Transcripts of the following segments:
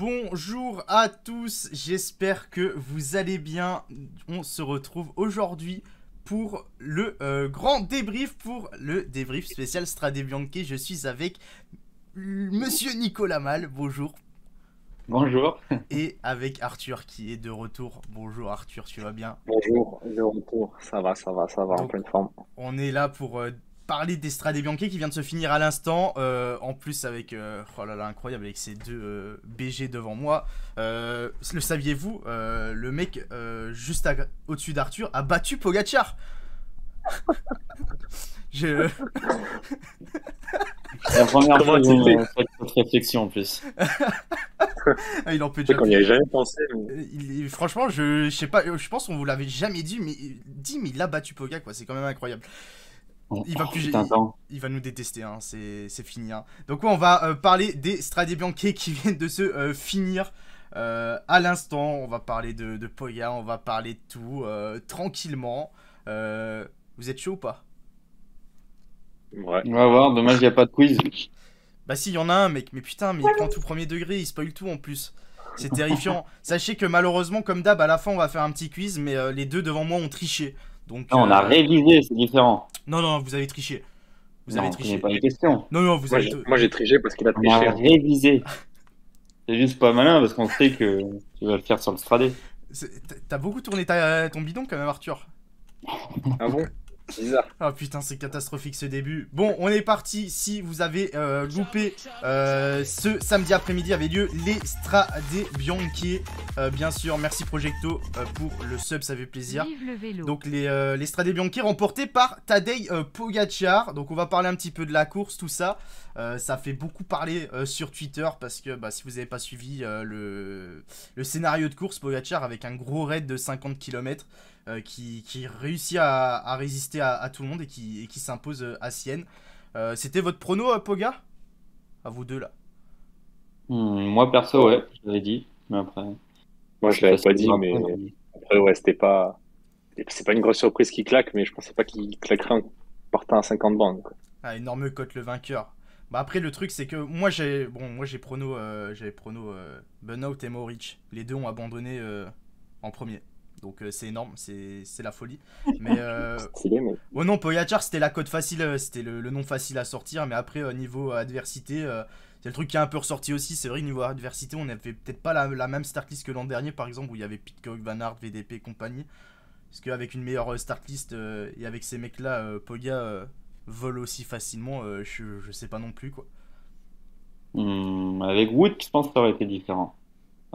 Bonjour à tous, j'espère que vous allez bien. On se retrouve aujourd'hui pour le grand débrief, pour le débrief spécial Strade Bianche. Je suis avec Monsieur Nicolas Mal, bonjour. Bonjour. Et avec Arthur qui est de retour. Bonjour Arthur, tu vas bien? Bonjour, de retour. Ça va, en Donc pleine forme. on est là pour parler des Strade Bianche qui vient de se finir à l'instant. En plus avec, oh là là, incroyable, avec ces deux BG devant moi. Le saviez-vous, le mec juste au-dessus d'Arthur a battu Pogacar. Je... La première Comment fois que tu vous fais? me faites cette réflexion en plus. Ah, il en peut C'est déjà qu'on n'y plus. avait jamais pensé. Mais Franchement, je sais pas, je pense qu'on vous l'avait jamais dit, mais il a battu Poga, quoi. C'est quand même incroyable. Il va plus, Putain, temps. il va nous détester, hein. C'est fini, hein. Donc ouais, on va parler des Strade Bianche qui viennent de se finir à l'instant. On va parler de Poga, on va parler de tout tranquillement. Vous êtes chaud ou pas? ouais. On va voir, dommage, il n'y a pas de quiz. Bah si, il y en a un, mec, mais putain, mais il prend tout premier degré, il spoil tout en plus. C'est terrifiant. Sachez que malheureusement, comme d'hab, à la fin, on va faire un petit quiz, mais les deux devant moi ont triché. Donc, Non, on a révisé, c'est différent. non, non, vous avez triché. Vous Non, avez on connaît triché. pas les questions. Non, non, vous avez... Moi, j'ai triché parce qu'il a On triché. a Hein. révisé. C'est juste pas malin parce qu'on sait que tu vas le faire sur le stradé. T'as beaucoup tourné ton bidon quand même, Arthur. Ah bon? Bizarre. Ah putain, c'est catastrophique ce début. Bon, on est parti. Si vous avez loupé ce samedi après-midi avait lieu les Strade Bianche. Bien sûr, merci Projecto pour le sub, ça fait plaisir. Vive le vélo. Donc les Strade Bianche remportés par Tadej Pogacar. Donc on va parler un petit peu de la course, tout ça. Ça fait beaucoup parler sur Twitter parce que si vous n'avez pas suivi le scénario de course, Pogacar avec un gros raid de 50 km qui réussit à résister à tout le monde et qui s'impose à Sienne. C'était votre prono, Poga? À vous deux là. Moi perso, ouais, je l'avais dit. Mais après, Moi, je l'avais pas dit, facile mais après, après, ouais, c'était pas. C'est pas une grosse surprise qu'il claque, mais je pensais pas qu'il claquerait en partant à 50 bandes. Quoi. Ah, énorme cote le vainqueur. Bah après le truc c'est que moi j'ai prono j'avais prono Benoît et Mohoric. Les deux ont abandonné en premier. Donc c'est énorme, c'est la folie. Mais C'est stylé, mais. oh non, Pogacar c'était la cote facile, c'était le nom facile à sortir, mais après niveau adversité, c'est le truc qui est un peu ressorti aussi. C'est vrai que niveau adversité, on avait peut-être pas la même start list que l'an dernier par exemple où il y avait Pidcock, Van Aert, VDP et compagnie. Parce qu'avec une meilleure start list et avec ces mecs là, Poga vole aussi facilement, je sais pas non plus quoi. Avec Wood, je pense que ça aurait été différent.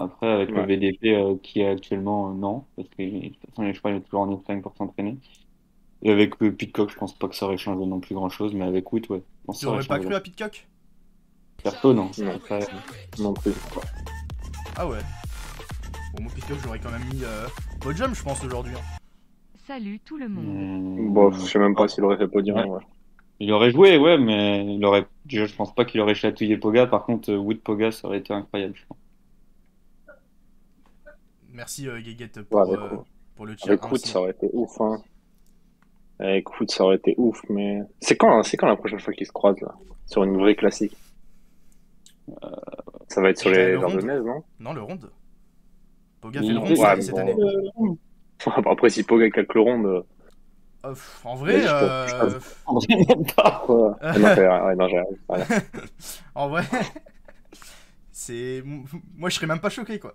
Après, avec le Ouais. VDP qui est actuellement, non. Parce que de toute façon, je crois qu'il est toujours en Espagne pour s'entraîner. Et avec Pitcock, je pense pas que ça aurait changé non plus grand-chose, mais avec Wood, ouais, je pense que Tu ça aurait aurais pas changé. cru à Pidcock? Perso, non. Non. Après, Non plus. Ah ouais. Bon, moi Pidcock j'aurais quand même mis podium je pense aujourd'hui, hein. Salut tout le monde. Bon, je sais même pas ouais. s'il aurait fait podium. Ouais. Ouais. Il aurait joué, ouais, mais il aurait, je pense pas qu'il aurait chatouillé Poga. Par contre, Wood Poga, ça aurait été incroyable, je pense. Merci Guéguette Ouais, pour le chat. avec Wood, ça aurait été ouf. Hein. Avec Wood, ça aurait été ouf, mais. C'est quand la prochaine fois qu'ils se croisent, là? Sur une vraie classique? Ça va être sur les Le Ronde. Ardennaises, non? Non, le ronde. Poga fait Oui, le ronde ouais, cette bon. année. Après, si Poga calque le ronde. En vrai, On dirait même pas. Quoi? Ah non, ouais, non, j'ai rien. en vrai, c'est. Moi je serais même pas choqué quoi.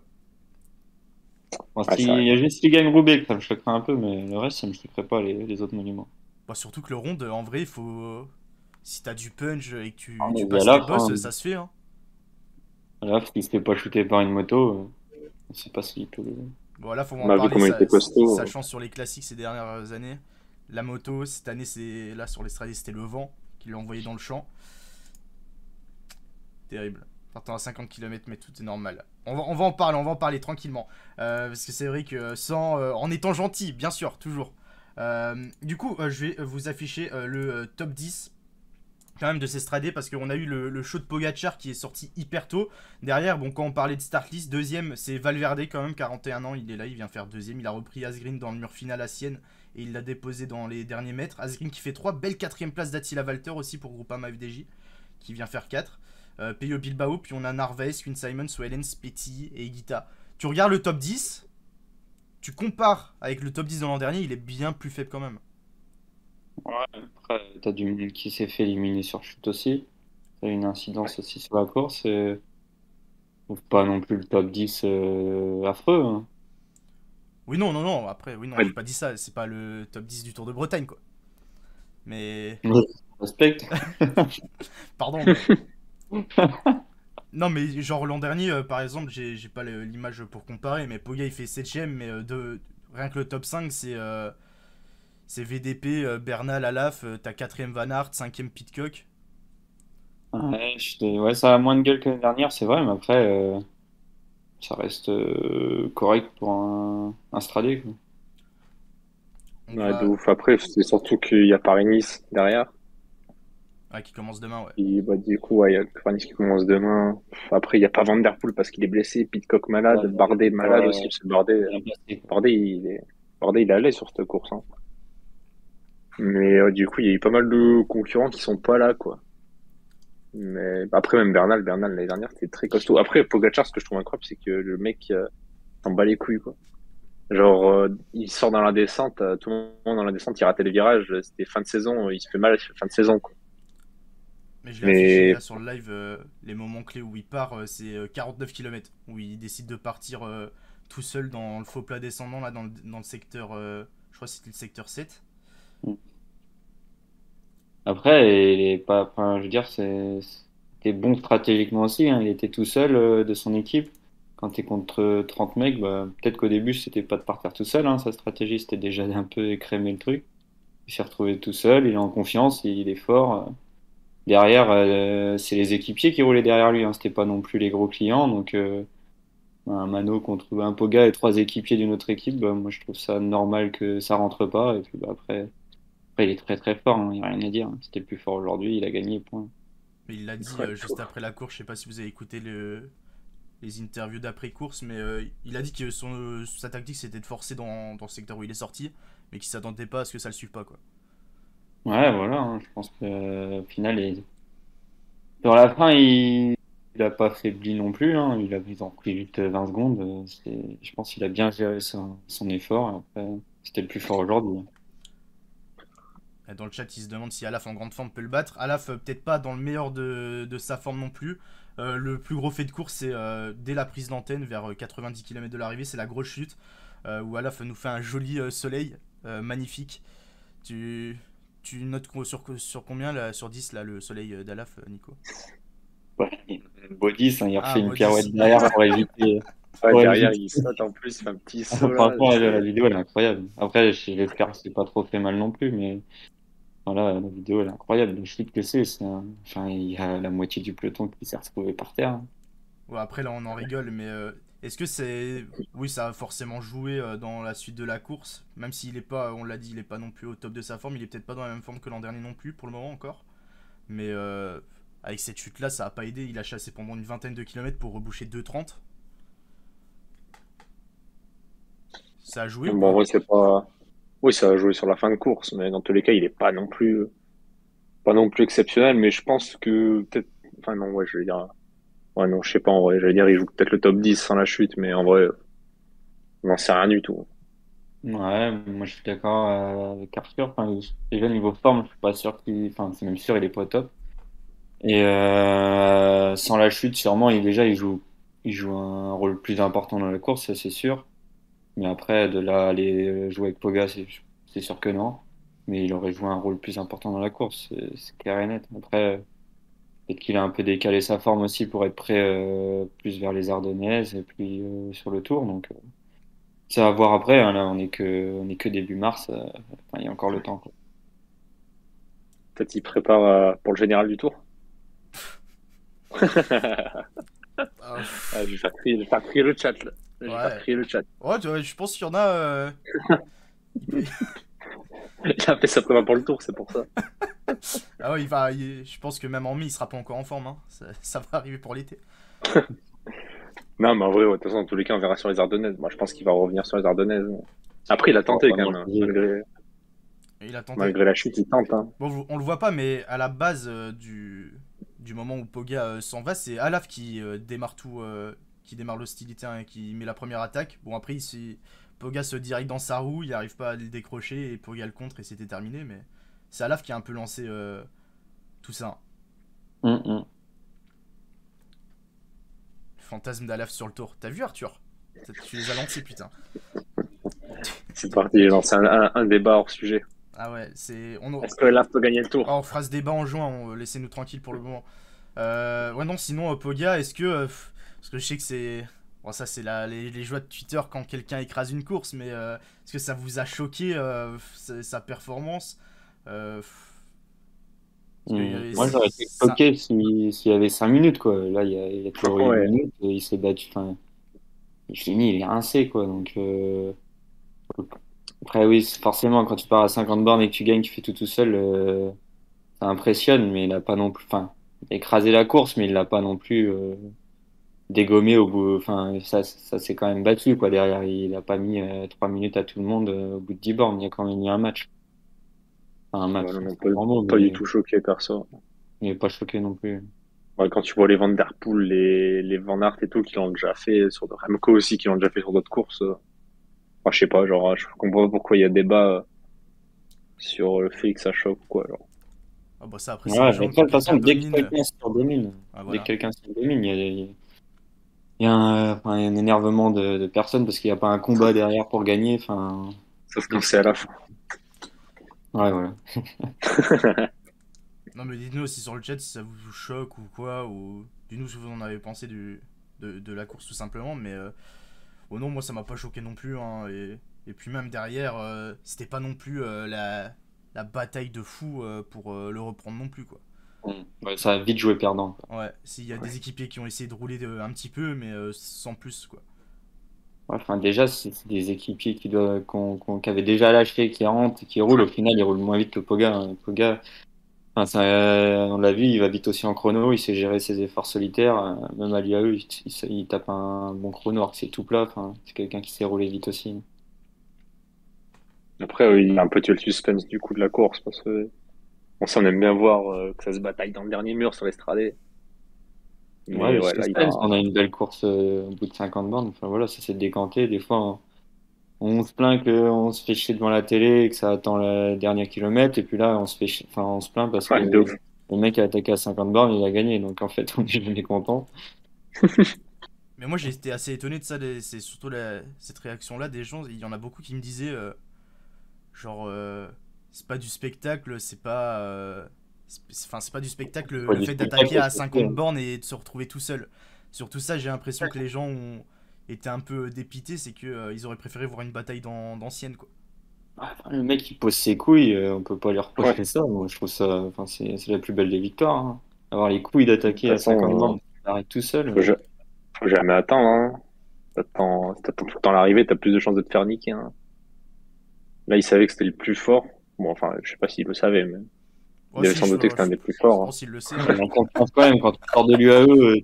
Bon, Ouais, s'il c'est vrai. y a juste s'il gagne Roubaix, que ça me choquerait un peu, mais le reste, ça me choquerait pas, les autres monuments. Bah, surtout que le ronde, en vrai, il faut. Si t'as du punch et que Ah, mais tu à passes la tes boss, fin, ça se fait, hein. là, s'il se fait pas shooter par une moto, on sait pas s'il peut. Bon, là, faut On en a vu parler, comment il était costaud. sachant sur les classiques ces dernières années. La moto, cette année, c'est là sur les Strade, c'était le vent qui l'a envoyé dans le champ. Terrible. Partant à 50 km, mais tout est normal. On va en parler tranquillement. Parce que c'est vrai que en étant gentil, bien sûr, toujours. Du coup, je vais vous afficher le top 10 quand même de ces Stradés parce qu'on a eu le show de Pogacar qui est sorti hyper tôt. Derrière, bon, quand on parlait de start list, deuxième c'est Valverde quand même, 41 ans, il est là, il vient faire deuxième. Il a repris Asgreen dans le mur final à Sienne et il l'a déposé dans les derniers mètres. Asgreen qui fait 3, belle quatrième place d'Attila Valter aussi pour Groupama FDJ qui vient faire 4. Pello Bilbao, puis on a Narvaez, Quinn Simons, Wellens, Petit et Higuita. Tu regardes le top 10, tu compares avec le top 10 de l'an dernier, il est bien plus faible quand même. Ouais, après, t'as du monde qui s'est fait éliminer sur chute aussi. Ça a une incidence aussi sur la course. Je trouve pas non plus le top 10 affreux, hein. Oui, non, non, non, après, oui, non, j'ai Ouais. pas dit ça, c'est pas le top 10 du Tour de Bretagne, quoi. Mais, Ouais. Je respecte. pardon, mais... Non, mais genre l'an dernier, par exemple, j'ai pas l'image pour comparer, mais Poga il fait 7ème, mais rien que le top 5, c'est VDP, Bernal, Alaf, t'as 4ème Van Aert, 5ème Pitcock. Ouais, ouais, ça a moins de gueule que l'année dernière, c'est vrai, mais après, ça reste correct pour un Stradé, quoi. On Ouais, de va. ouf. Après, c'est surtout qu'il y a Paris-Nice derrière. Ah, qui commence demain, ouais. Et bah, du coup, ouais, il y a Paris-Nice qui commence demain. Après, il n'y a pas Van Der Poel parce qu'il est blessé. Pitcock malade. Ouais, Bardet malade aussi. ouais, Parce que Bardet, bien placé, quoi. Bardet, Bardet, il est allé sur cette course, hein. Mais du coup, il y a eu pas mal de concurrents qui sont pas là, quoi. Mais après, même Bernal l'année dernière, c'était très costaud. Après, Pogacar, ce que je trouve incroyable, c'est que le mec s'en bat les couilles, quoi. Genre, il sort dans la descente, tout le monde dans la descente, il ratait les virages. C'était fin de saison, il se fait mal, fin de saison, quoi. Mais je l'ai affiché Mais là sur le live, les moments clés où il part, c'est 49 km, où il décide de partir tout seul dans le faux plat descendant, là, dans le secteur, je crois que c'était le secteur 7. Après, il est pas, enfin, je veux dire, c'était bon stratégiquement aussi, hein. Il était tout seul de son équipe. Quand t'es contre 30 mecs, bah, peut-être qu'au début, c'était pas de partir tout seul, hein. Sa stratégie, c'était déjà un peu écrémer le truc. Il s'est retrouvé tout seul, il est en confiance, il est fort. Derrière, c'est les équipiers qui roulaient derrière lui, hein. C'était pas non plus les gros clients. Donc, un Mano contre un Poga et trois équipiers d'une autre équipe, bah, moi, je trouve ça normal que ça rentre pas. Et puis, bah, après, il est très très fort, hein. Il y a rien à dire, hein. C'était le plus fort aujourd'hui, il a gagné, point. Mais il l'a dit ouais, juste après la course, je sais pas si vous avez écouté les interviews d'après-course, mais il a dit que sa tactique c'était de forcer dans le secteur où il est sorti, mais qu'il s'attendait pas à ce que ça le suive pas, quoi. Ouais, voilà, hein. Je pense que au final, sur la fin, il a pas faibli non plus, hein. Ils ont pris vite 20 secondes. Je pense qu'il a bien géré son effort. Et après, c'était le plus fort aujourd'hui. Dans le chat, il se demande si Alaf en grande forme peut le battre. Alaf, peut-être pas dans le meilleur de sa forme non plus. Le plus gros fait de course, c'est dès la prise d'antenne, vers 90 km de l'arrivée, c'est la grosse chute, où Alaf nous fait un joli soleil, magnifique. Tu, tu notes sur combien, là, sur 10, là, le soleil d'Alaf, Nico? Ouais, Body, hein, il a Ah, refait une bon, pirouette 10. derrière pour éviter. ouais, Pour derrière, éviter. il saute en plus, il fait un petit saut là. Franchement, la vidéo, elle est incroyable. Après, j'espère que c'est pas trop fait mal non plus, mais voilà, la vidéo, elle est incroyable. Le chute que enfin, il y a la moitié du peloton qui s'est retrouvé par terre. Ouais, après, là, on en rigole, mais est-ce que c'est. Oui, ça a forcément joué dans la suite de la course, même s'il est pas, on l'a dit, il est pas non plus au top de sa forme, il est peut-être pas dans la même forme que l'an dernier non plus, pour le moment encore. Mais avec cette chute-là, ça a pas aidé. Il a chassé pendant une vingtaine de kilomètres pour reboucher 2,30. Ça a joué ou Bon, en pas? vrai, c'est pas. Oui, ça a joué sur la fin de course, mais dans tous les cas, il est pas non plus exceptionnel. Mais je pense que peut-être. Enfin, non, ouais, je vais dire. Ouais, non, je sais pas en vrai. J'allais dire, il joue peut-être le top 10 sans la chute, mais en vrai, on n'en sait rien du tout. Ouais, moi je suis d'accord avec Arthur. Enfin, déjà niveau forme, je suis pas sûr enfin, c'est même sûr, il est pas au top. Et sans la chute, sûrement, déjà il joue un rôle plus important dans la course, ça c'est sûr. Mais après, de là à aller jouer avec Poga, c'est sûr que non. Mais il aurait joué un rôle plus important dans la course, c'est clair et net. Après, peut-être qu'il a un peu décalé sa forme aussi pour être prêt plus vers les Ardennaises et puis sur le Tour. Donc, c'est à voir après, hein. Là, on est que début mars. Enfin, il y a encore le temps, quoi. Peut-être il prépare pour le général du Tour. Ah, Ah, je vais faire crier le chat là. Je vais faire ouais. crier le chat. Ouais, je pense qu'il y en a. Il a fait sa prépa pour le Tour, c'est pour ça. Ah ouais, je pense que même en mai, il sera pas encore en forme, hein. Ça va arriver pour l'été. Non, mais en vrai, ouais, de toute façon, dans tous les cas, on verra sur les Ardennaises. Moi, je pense qu'il va revenir sur les Ardennaises. Après, il a On va tenté pas quand même, hein. mentir. Et il a tenté. Malgré la chute, il tente, hein. Bon, on le voit pas, mais à la base du moment où Poga s'en va, c'est Alaf qui démarre tout, qui démarre l'hostilité hein, et qui met la première attaque. Bon après Poga se dirige dans sa roue, il n'arrive pas à le décrocher et Poga le contre et c'était terminé. Mais c'est Alaf qui a un peu lancé tout ça. Mm. Le fantasme d'Alaf sur le tour. T'as vu Arthur? Tu les as lancés putain. C'est parti, j'ai lancé un débat hors sujet. Ah ouais, Est-ce que Laf peut gagner le tour? Oh, on fera ce débat en juin, laissez-nous tranquilles pour le moment. Ouais non, sinon Poga, est-ce que... parce que je sais que c'est... Bon ça c'est les joies de Twitter quand quelqu'un écrase une course, mais est-ce que ça vous a choqué sa performance Moi j'aurais été choqué s'il y avait 5 minutes quoi. Là il y a toujours eu 1 minute et il s'est battu. Enfin, il finit, il est rincé quoi. Donc après oui, forcément quand tu pars à 50 bornes et que tu gagnes, tu fais tout seul, ça impressionne, mais il a pas non plus. Enfin, il a écrasé la course, mais il l'a pas non plus dégommé au bout. Enfin, ça s'est quand même battu quoi. Derrière, il a pas mis 3 minutes à tout le monde au bout de 10 bornes. Il y a quand même eu un match. Enfin, un match. Ouais, non, pas du tout choqué perso. Il n'est pas choqué non plus. Ouais, quand tu vois les Van Der Poel, les Van Aert et tout qui l'ont déjà fait sur Remco aussi qui l'ont déjà fait sur d'autres courses. Moi, je sais pas, genre, je comprends pas pourquoi il y a débat sur le fait que ça choque ou quoi. Genre. Ah bah ça après Ouais, mais de toute façon, dès que quelqu'un se domine, voilà. il y a un énervement de personnes parce qu'il n'y a pas un combat derrière pour gagner. Enfin, sauf quand c'est à la fin. Ouais, voilà. Non mais dites-nous aussi sur le chat si ça vous choque ou quoi, ou dites-nous ce que vous en avez pensé de la course tout simplement, mais oh non moi ça m'a pas choqué non plus, hein, et puis même derrière c'était pas non plus la bataille de fou pour le reprendre non plus quoi. Ouais, ça a vite joué perdant quoi. Ouais, s'il y a des équipiers qui ont essayé de rouler un petit peu mais sans plus quoi. Ouais, enfin déjà c'est des équipiers qui avaient déjà lâché, qui rentrent, qui roulent, au final ils roulent moins vite que Poga. Hein. Poga, enfin, on l'a vu, il va vite aussi en chrono, il sait gérer ses efforts solitaires, même à l'UAE, il tape un bon chrono alors que c'est tout plat, enfin, c'est quelqu'un qui sait rouler vite aussi. Après, il a un peu tué le suspense du coup de la course, parce que on aime bien voir que ça se bataille dans le dernier mur sur l'estrade. Ouais, là, on a une belle course au bout de 50 bornes, enfin voilà, ça s'est décanté, des fois on se plaint qu'on se fait chier devant la télé et que ça attend le dernier kilomètre, et puis là on se plaint parce que le mec a attaqué à 50 bornes, il a gagné, donc en fait on est jamais content. Mais moi j'ai été assez étonné de ça, c'est surtout cette réaction-là des gens, il y en a beaucoup qui me disaient genre c'est pas du spectacle, c'est pas du spectacle le fait d'attaquer à 50 bornes et de se retrouver tout seul. Surtout ça, j'ai l'impression que les gens ont été un peu dépités, c'est que ils auraient préféré voir une bataille d'anciennes quoi. Le mec il pose ses couilles, on peut pas lui reprocher ça. Moi je trouve ça, enfin c'est la plus belle des victoires. Hein. Avoir les couilles d'attaquer à 50 bornes, t'arrêtes tout seul. Faut jamais attendre. Hein. Si t'attends tout le temps l'arrivée, t'as plus de chances de te faire niquer. Hein. Là, il savait que c'était le plus fort. Bon, enfin, je sais pas s'il le savait, mais il devait s'en douter que c'était un des plus forts. Je pense qu'il le sait. On comprend quand même, quand tu sors de l'UAE,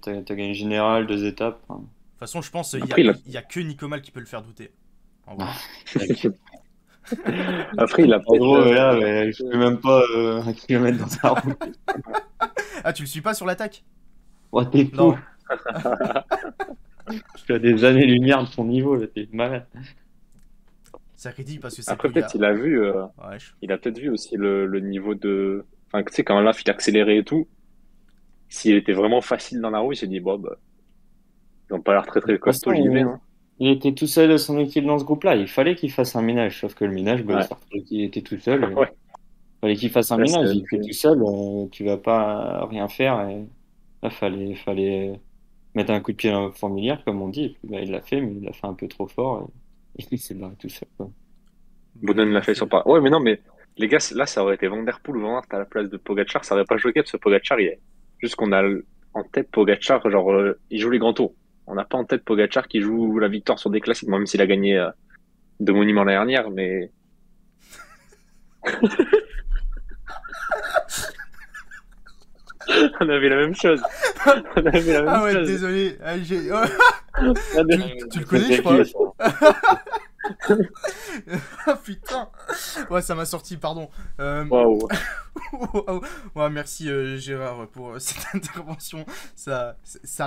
t'as gagné général, 2 étapes. Hein. De toute façon, je pense qu'il y a que Nicomal qui peut le faire douter. En vrai. Après, il a pas gros, là, mais je peux même pas 1 kilomètre dans sa route. Ah, tu le suis pas sur l'attaque? Oh, t'es fou. Tu as des années-lumière de son niveau, là, t'es malade. C'est ridicule parce que c'est. Après, peut-être, il a vu, il a peut-être vu aussi le niveau de. Enfin, tu sais, quand Laf il accélérait et tout, s'il était vraiment facile dans la roue, il s'est dit, bon, bah, ils ont pas l'air très très costaud, j'y vais. Hein. Il était tout seul de son équipe dans ce groupe-là. Il fallait qu'il fasse un ménage, sauf que le ménage, il était tout seul. Il fallait qu'il fasse un ménage. Il était tout seul, tu vas pas rien faire. Et là, fallait mettre un coup de pied dans la fourmilière, comme on dit. Et puis, bah, il l'a fait, mais il l'a fait un peu trop fort. Et il s'est barré tout seul. Quoi. Boonen l'a fait sur pas. Ouais, mais non, mais les gars, là, ça aurait été Van Der Poel ou Van Aert à la place de Pogacar. Ça aurait pas choqué parce que Pogacar, il est juste qu'on a en tête Pogacar, genre, il joue les grands tours. On n'a pas en tête Pogacar qui joue la victoire sur des classiques, même s'il a gagné 2 monuments l'année dernière, mais. On avait la même chose. Ah ouais, désolé. Tu le connais, je crois. Ah putain. Ouais, ça m'a sorti, pardon. Waouh. Waouh. Ouais, merci Gérard pour cette intervention. Ça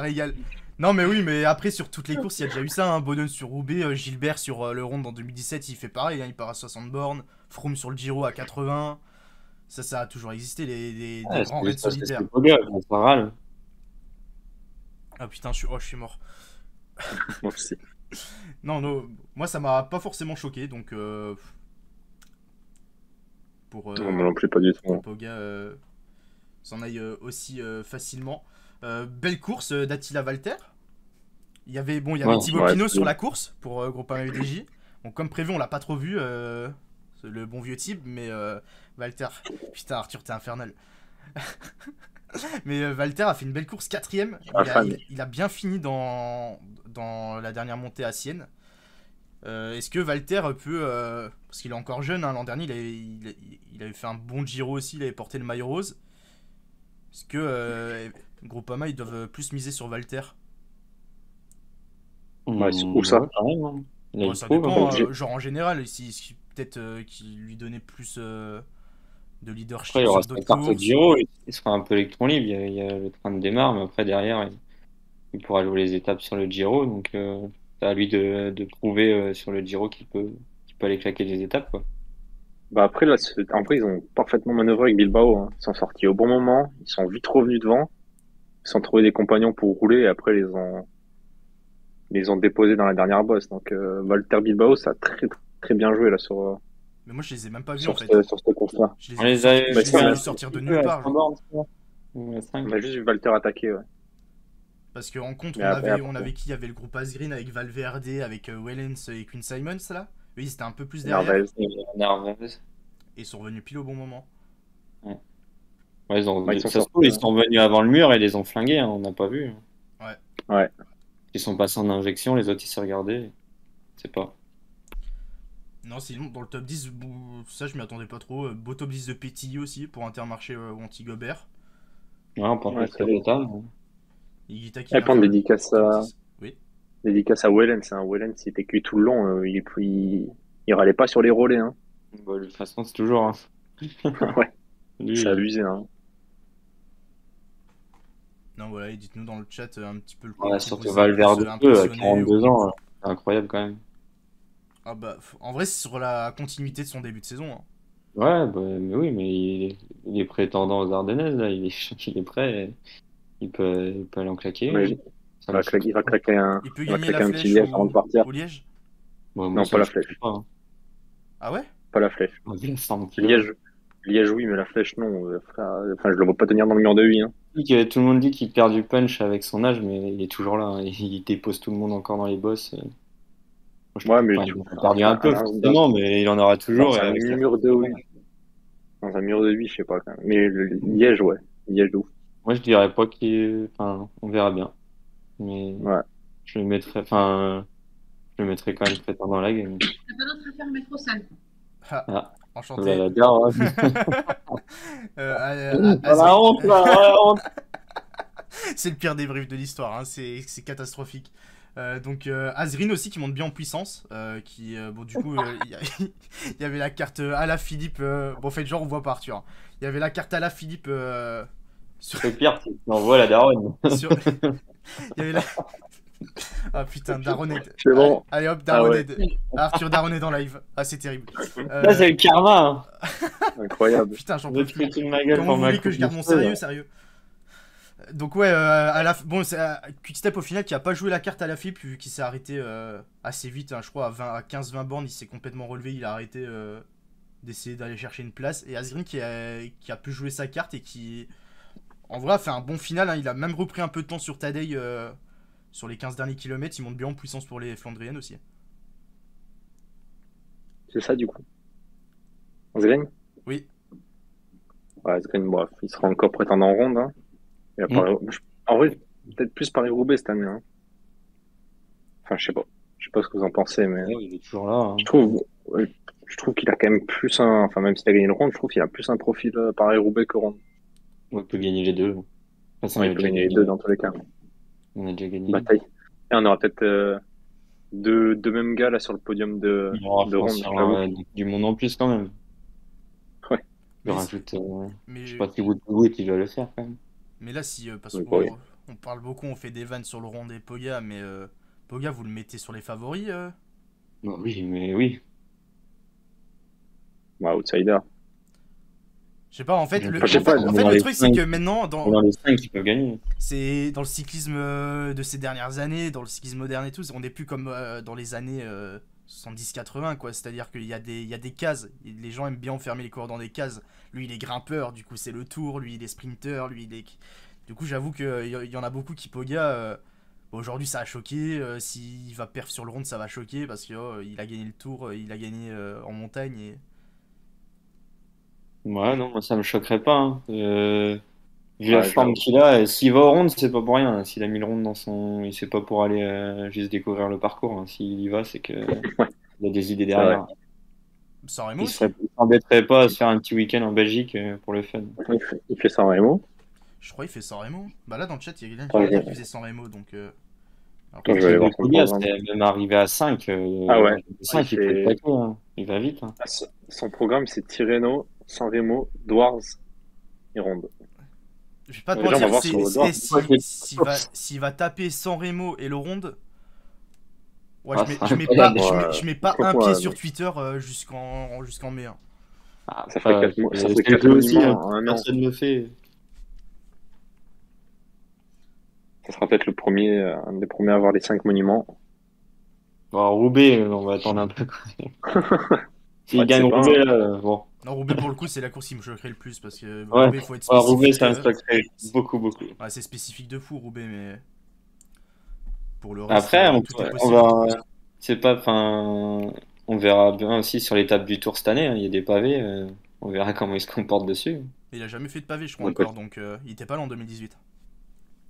régale. Non, mais oui, mais après, sur toutes les courses, il y a déjà eu ça. Hein. Bonnen sur Roubaix, Gilbert sur le Ronde en 2017, il fait pareil. Hein, il part à 60 bornes. Froome sur le Giro à 80. Ça a toujours existé, des Ouais, grands c'est raids juste parce que solitaires. c'est Pogba, ça râle. Ah putain, je suis mort. Moi aussi. Non, non, moi, ça m'a pas forcément choqué. Donc, pour Non, moi non plus, pas du que tout. Poga s'en aille aussi facilement. Belle course d'Attila Valter. Il y avait Ouais. Thibaut Ouais, Pinot c'est sur bien. la course pour Groupama UDJ. Bon, comme prévu, on l'a pas trop vu, le bon vieux type, mais Valter, putain Arthur, t'es infernal. Mais Valter a fait une belle course, quatrième. Ah, fan. Il a bien fini dans la dernière montée à Sienne. Est-ce que Valter peut, parce qu'il est encore jeune, hein, l'an dernier il avait fait un bon Giro aussi, il avait porté le maillot rose. Est-ce que Groupama ils doivent plus miser sur Valter? Ouais, où ça? Ouais, quand même. Hein. Là, Bon, il ça prouve. dépend, Hein. genre en général, peut-être qu'il lui donnait plus de Après, il leadership aura sur sa d'autres carte courses. Giro, il sera un peu électron libre. Il y a le train de démarre, mais après, derrière, il pourra jouer les étapes sur le Giro. Donc, c'est à lui de prouver sur le Giro qu'il peut aller claquer des étapes, quoi. Bah après, là, en vrai, ils ont parfaitement manœuvré avec Bilbao. Hein. Ils sont sortis au bon moment. Ils sont vite revenus devant. Ils sont trouvés des compagnons pour rouler et après, les ont déposés dans la dernière bosse. Donc, Valter Bilbao, ça a très, très bien joué là Mais moi je les ai même pas vus en sur, fait. sur cette course-là. Je On les ai vus les a sortir, eu je Bah, les ai tiens, vus sortir de nulle à part. 100 bornes, je crois. Ou à 5. On a juste vu Valter attaquer, ouais. Parce qu'en contre, Mais après, on avait qui? Il y avait le groupe Asgreen avec Valverde, avec Wellens et Quinn Simons là. Eux ils étaient un peu plus derrière. Narvaez. Narvaez. Et ils sont revenus pile au bon moment. Ouais, ils ont, Ouais, ils sont ça se sortis, trouve, ils hein. sont venus avant le mur et les ont flingués, hein, on n'a pas vu. Ouais. Ouais. Ils sont passés en injection, les autres ils se regardaient. C'est pas. Non, sinon, dans le top 10, ça je m'y attendais pas trop. Beau top 10 de Petit aussi pour Intermarché ou Anti-Gobert. Ouais, on pense Ouais, pas c'est que vrai. total. Igita qui Et vient prendre faire le dédicace top à, 10. Oui. dédicace à Wellens. Hein. Wellens, il était cuit tout le long. Il râlait pas sur les relais. Hein. Bon, de toute façon, c'est toujours. Hein. Ouais, Lui, c'est abusé. Hein. Non, voilà, et dites-nous dans le chat un petit peu le ouais, qui surtout vous a le plus Valverde 2, à impressionné. 42 ans, c'est incroyable quand même. Ah bah, en vrai, c'est sur la continuité de son début de saison. Hein. Ouais, bah, mais oui, mais il est prétendant aux Ardennaises, là, il est prêt, il peut aller en claquer. Mais Ça me choque il va pas. claquer un, Il peut il va gagner la claquer un petit flèche liège avant de partir. au Liège? Bon, moi, Non, ça pas me la choque flèche. pas. Hein. Ah ouais? Pas la flèche. Vu la forme qu'il a. Liège, oui, mais la flèche, non. Frère. Enfin, je le vois pas tenir dans le mur de 8. Hein. Tout le monde dit qu'il perd du punch avec son âge, mais il est toujours là. Hein. Il dépose tout le monde encore dans les bosses. Moi, je Ouais, trouve mais pas. Il a perdu un peu, dans forcément, mais il en aura toujours. un et avec la- mur de 8. Dans un mur de 8, je sais pas quand même. Mais Liège, ouais. Liège de ouf. Moi, je dirais pas qu'il. Enfin, on verra bien. Mais Ouais. je le mettrais. Enfin, je le mettrais quand même prétendant dans la game. T'as pas d'autre affaire, métro sale. Ah, Ah, enchanté. voilà la dire. Pas La honte, là, la honte. C'est le pire débrief de l'histoire, hein. C'est catastrophique. Donc Azrin aussi qui monte bien en puissance, bon du coup il y avait la carte à la Philippe, bon faites genre on voit pas Arthur. Il y avait la carte à la Philippe sur, Le pire, c'est qu'on voit la daronne. sur- il y avait la ah putain Daroned. C'est bon. Allez hop Ah ouais. Daroned. Arthur Daroned en live. Ah c'est terrible. Là, c'est le karma. Incroyable. Putain j'en Hein. peux Je vais te plus. foutre de ma gueule Comment pour vous ma voulez que je garde mon sérieux, coupe. sérieux? Donc ouais, bon, c'est Quickstep au final qui a pas joué la carte à la FIP vu qu'il s'est arrêté assez vite, hein, je crois à 15-20 bornes, il s'est complètement relevé, il a arrêté d'essayer d'aller chercher une place. Et Asgreen qui a pu jouer sa carte et qui, en vrai, a fait un bon final, hein, il a même repris un peu de temps sur Tadej sur les 15 derniers kilomètres, il monte bien en puissance pour les Flandriennes aussi. C'est ça, du coup. Zgren? Oui. Ouais, Zgren, bref, il sera encore prétendant en ronde. Hein. Et en vrai, peut-être plus Paris-Roubaix cette année. Hein. Enfin, je sais pas. Je sais pas ce que vous en pensez, mais Ouais, il est toujours là. Hein. je trouve qu'il a quand même plus un. Enfin, même s'il a gagné le ronde, je trouve qu'il a plus un profil Paris-Roubaix que ronde. On peut gagner les deux. De toute façon, Ouais, il il a peut déjà gagner les gagné. deux dans tous les cas. On a déjà gagné. Bataille. Et on aura peut-être deux mêmes gars là sur le podium Il y aura, je de pense, ronde, qu'il y j'avoue. aura du monde en plus quand même. Ouais. Je Mais, rajoute, je sais mais, pas si Wood il va le faire quand même. mais là, si, parce Donc, oui. qu'on parle beaucoup, on fait des vannes sur le rond des Poga, mais Poga, vous le mettez sur les favoris Bah oui, mais oui. Ouais, outsider. Je sais pas, en fait, Je Enfin, je sais pas. en fait, dans le les truc, c'est cinq, que maintenant, dans les 5 qui peuvent gagner. c'est dans le cyclisme de ces dernières années, dans le cyclisme moderne et tout, on n'est plus comme dans les années 70-80, quoi. C'est-à-dire qu'il y a des cases. Les gens aiment bien enfermer les coureurs dans des cases. Lui, il est grimpeur, du coup, c'est le tour. Lui, il est sprinter. Lui, il est. Du coup, j'avoue qu'il y en a beaucoup qui Poga. Bon, aujourd'hui, ça a choqué. S'il va perf sur le rond, ça va choquer parce qu'il a gagné le tour, il a gagné en montagne. Et... Ouais, non, moi ça me choquerait pas, hein. Vu la Ouais, forme j'avoue. qu'il a, et s'il va au round, c'est pas pour rien, hein. S'il a mis le round dans son. Il sait pas pour aller juste découvrir le parcours, hein. S'il y va, c'est que Ouais, il a des idées c'est vrai. derrière. San Remo Il aussi. il s'embêterait pas à se faire un petit week-end en Belgique pour le fun. Il fait San Remo. Je crois qu'il fait San Remo. Bah là, dans le chat, il y a quelqu'un qui Attends, vient de je, dire qu'il faisait San Remo, donc. Après, attends, je je vais sais aller pas. voir son Poga, programme. c'est même arrivé à 5. Ah ouais. Ouais, 5, il peut le taquer, hein. Il va vite, hein. son programme, c'est Tirreno, San Remo, Dwars et Ronde. Je vais pas te Déjà, on va mentir, voir sur le Dwars. s'il va taper San Remo et le Ronde, ouais, Ah, je mets, c'est je mets pas, incroyable. je mets pas un Franchement, pied sur Twitter jusqu'en mai, hein. Ah, ça ferait après, ça c'est ferait le 4 jeu aussi, hein. monuments en un an. Personne ne le fait. Ça sera peut-être un des premiers à avoir les 5 monuments. Bon, Roubaix, on va attendre un peu. S'il Ouais, tu gagne sais pas, Roubaix, hein. là, bon. Non, Roubaix pour le coup, c'est la course qui me choquerait le plus parce que Ouais, Roubaix, faut être ouais, Roubaix, spécifique. ça me choquerait beaucoup, beaucoup. Ouais, c'est spécifique de fou, Roubaix, mais pour le reste, Après, tout est on possible. va, c'est pas, enfin, on verra bien aussi sur l'étape du Tour cette année, hein. Il y a des pavés, on verra comment ils se comportent dessus. Il a jamais fait de pavé, je crois, Ouais, encore, donc il était pas là en 2018.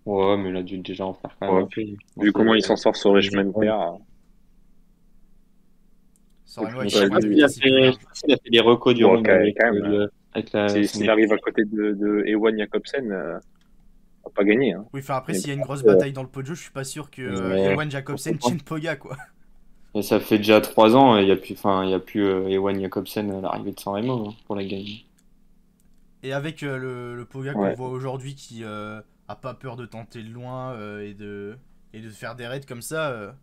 Ouais, mais il a dû déjà en faire quand même ouais. un peu. Bon, Vu comment il s'en sort sur c'est- Richmond ouais. Pair, San Remo je avec sais Je sais pas, Chirac, pas s'il vu. a c'est plus large. il a fait des recos du Bon, round quand même, avec son s'il équipe. arrive à côté de Ewan Jacobsen, on va pas gagner, hein. Oui, enfin après, Mais s'il y a une grosse Euh, bataille dans le Poggio, je suis pas sûr que mais- Ewan Jacobsen tienne Poga, quoi. Et ça fait déjà 3 ans et il y a plus Ewan Jacobsen à l'arrivée de San Remo, hein, pour la gagner. Et avec le Poga qu'on Ouais. voit aujourd'hui qui a pas peur de tenter le loin et de faire des raids comme ça,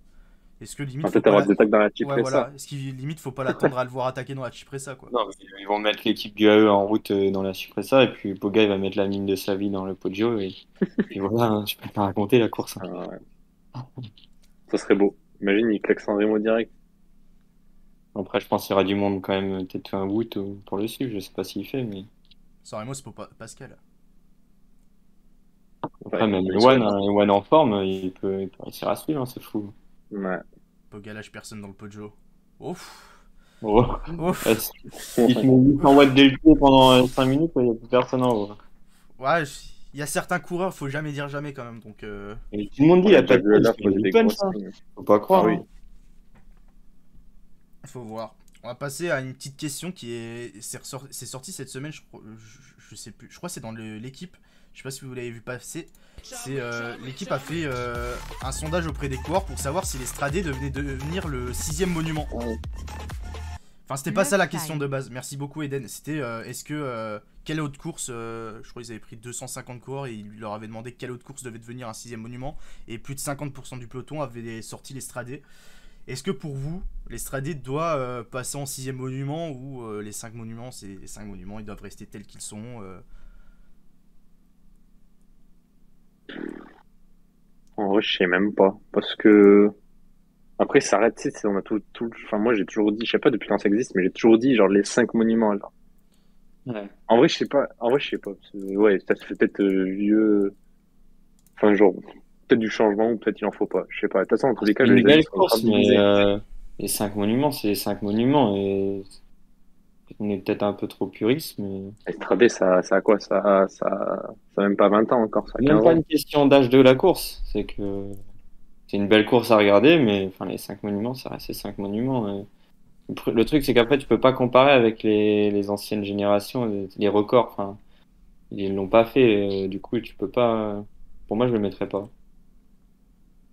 est-ce que On limite va faut peut-être pas avoir la... des attaques dans la Ouais, voilà. Cipressa. Est-ce qu'il limite faut pas l'attendre à le voir attaquer dans la Cipressa, quoi. Non, mais ils vont mettre l'équipe du AE en route dans la Cipressa et puis Poga il va mettre la mine de sa vie dans le Poggio et voilà, hein, je peux pas raconter la course, hein. Ah, ouais. Ça serait beau. Imagine, il claque San Remo direct. Après, je pense qu'il y aura du monde quand même, peut-être un Wout pour le suivre, je sais pas s'il fait, mais San Remo, c'est pour Pascal. après, Ouais, même on lui souhaite, hein. Ewan en forme, il peut réussir à suivre, hein, c'est fou. Ouais. Poga lâche personne dans le Poggio. Ouf. Oh. Ouf. Si tu mets 800 watts dès le pied pendant 5 minutes, il n'y a plus personne en haut. Ouais, il y a certains coureurs, faut jamais dire jamais quand même, donc Et tout le monde dit, On il a a pas déjà de vu punch, là il a poser du des punch, grosses hein. lignes. Faut pas croire, Ah oui. hein. faut voir. On va passer à une petite question qui c'est sorti cette semaine, je sais plus, je crois que c'est dans l'équipe, je sais pas si vous l'avez vu passer. C'est l'équipe a fait un sondage auprès des coureurs pour savoir si l'Estrade devenait devenir le 6ème monument. Enfin, c'était pas ça la question de base. Merci beaucoup Eden. C'était est-ce que quelle autre course, je crois qu'ils avaient pris 250 coureurs et ils leur avaient demandé quelle autre course devait devenir un 6ème monument et plus de 50% du peloton avait sorti l'Estrade. Est-ce que pour vous, l'Estrade doit passer en 6ème monument ou les 5 monuments, c'est les 5 monuments, ils doivent rester tels qu'ils sont En vrai, je sais même pas. Parce que, après, ça arrête, tu sais, on a enfin, moi, j'ai toujours dit, je sais pas depuis quand ça existe, mais j'ai toujours dit, genre, les 5 monuments, là. Ouais. En vrai, je sais pas. En vrai, je sais pas. Parce que, ouais, ça se fait peut-être vieux. Enfin, genre, peut-être du changement ou peut-être il en faut pas. Je sais pas. De toute façon, en tous les cas, C'est une les avis belle sont en train course, de mais diviser. les 5 monuments, c'est les 5 monuments. Et on est peut-être un peu trop puriste, mais Estrade, ça a quoi? Ça a même pas 20 ans encore, ça a c'est même 15 pas ans. une question d'âge de la course. C'est que c'est une belle course à regarder, mais enfin, les 5 monuments, ça reste les 5 monuments. Et le truc, c'est qu'après, tu peux pas comparer avec les anciennes générations, les records. Enfin, ils l'ont pas fait. Du coup, tu peux pas. Pour moi, je le mettrais pas.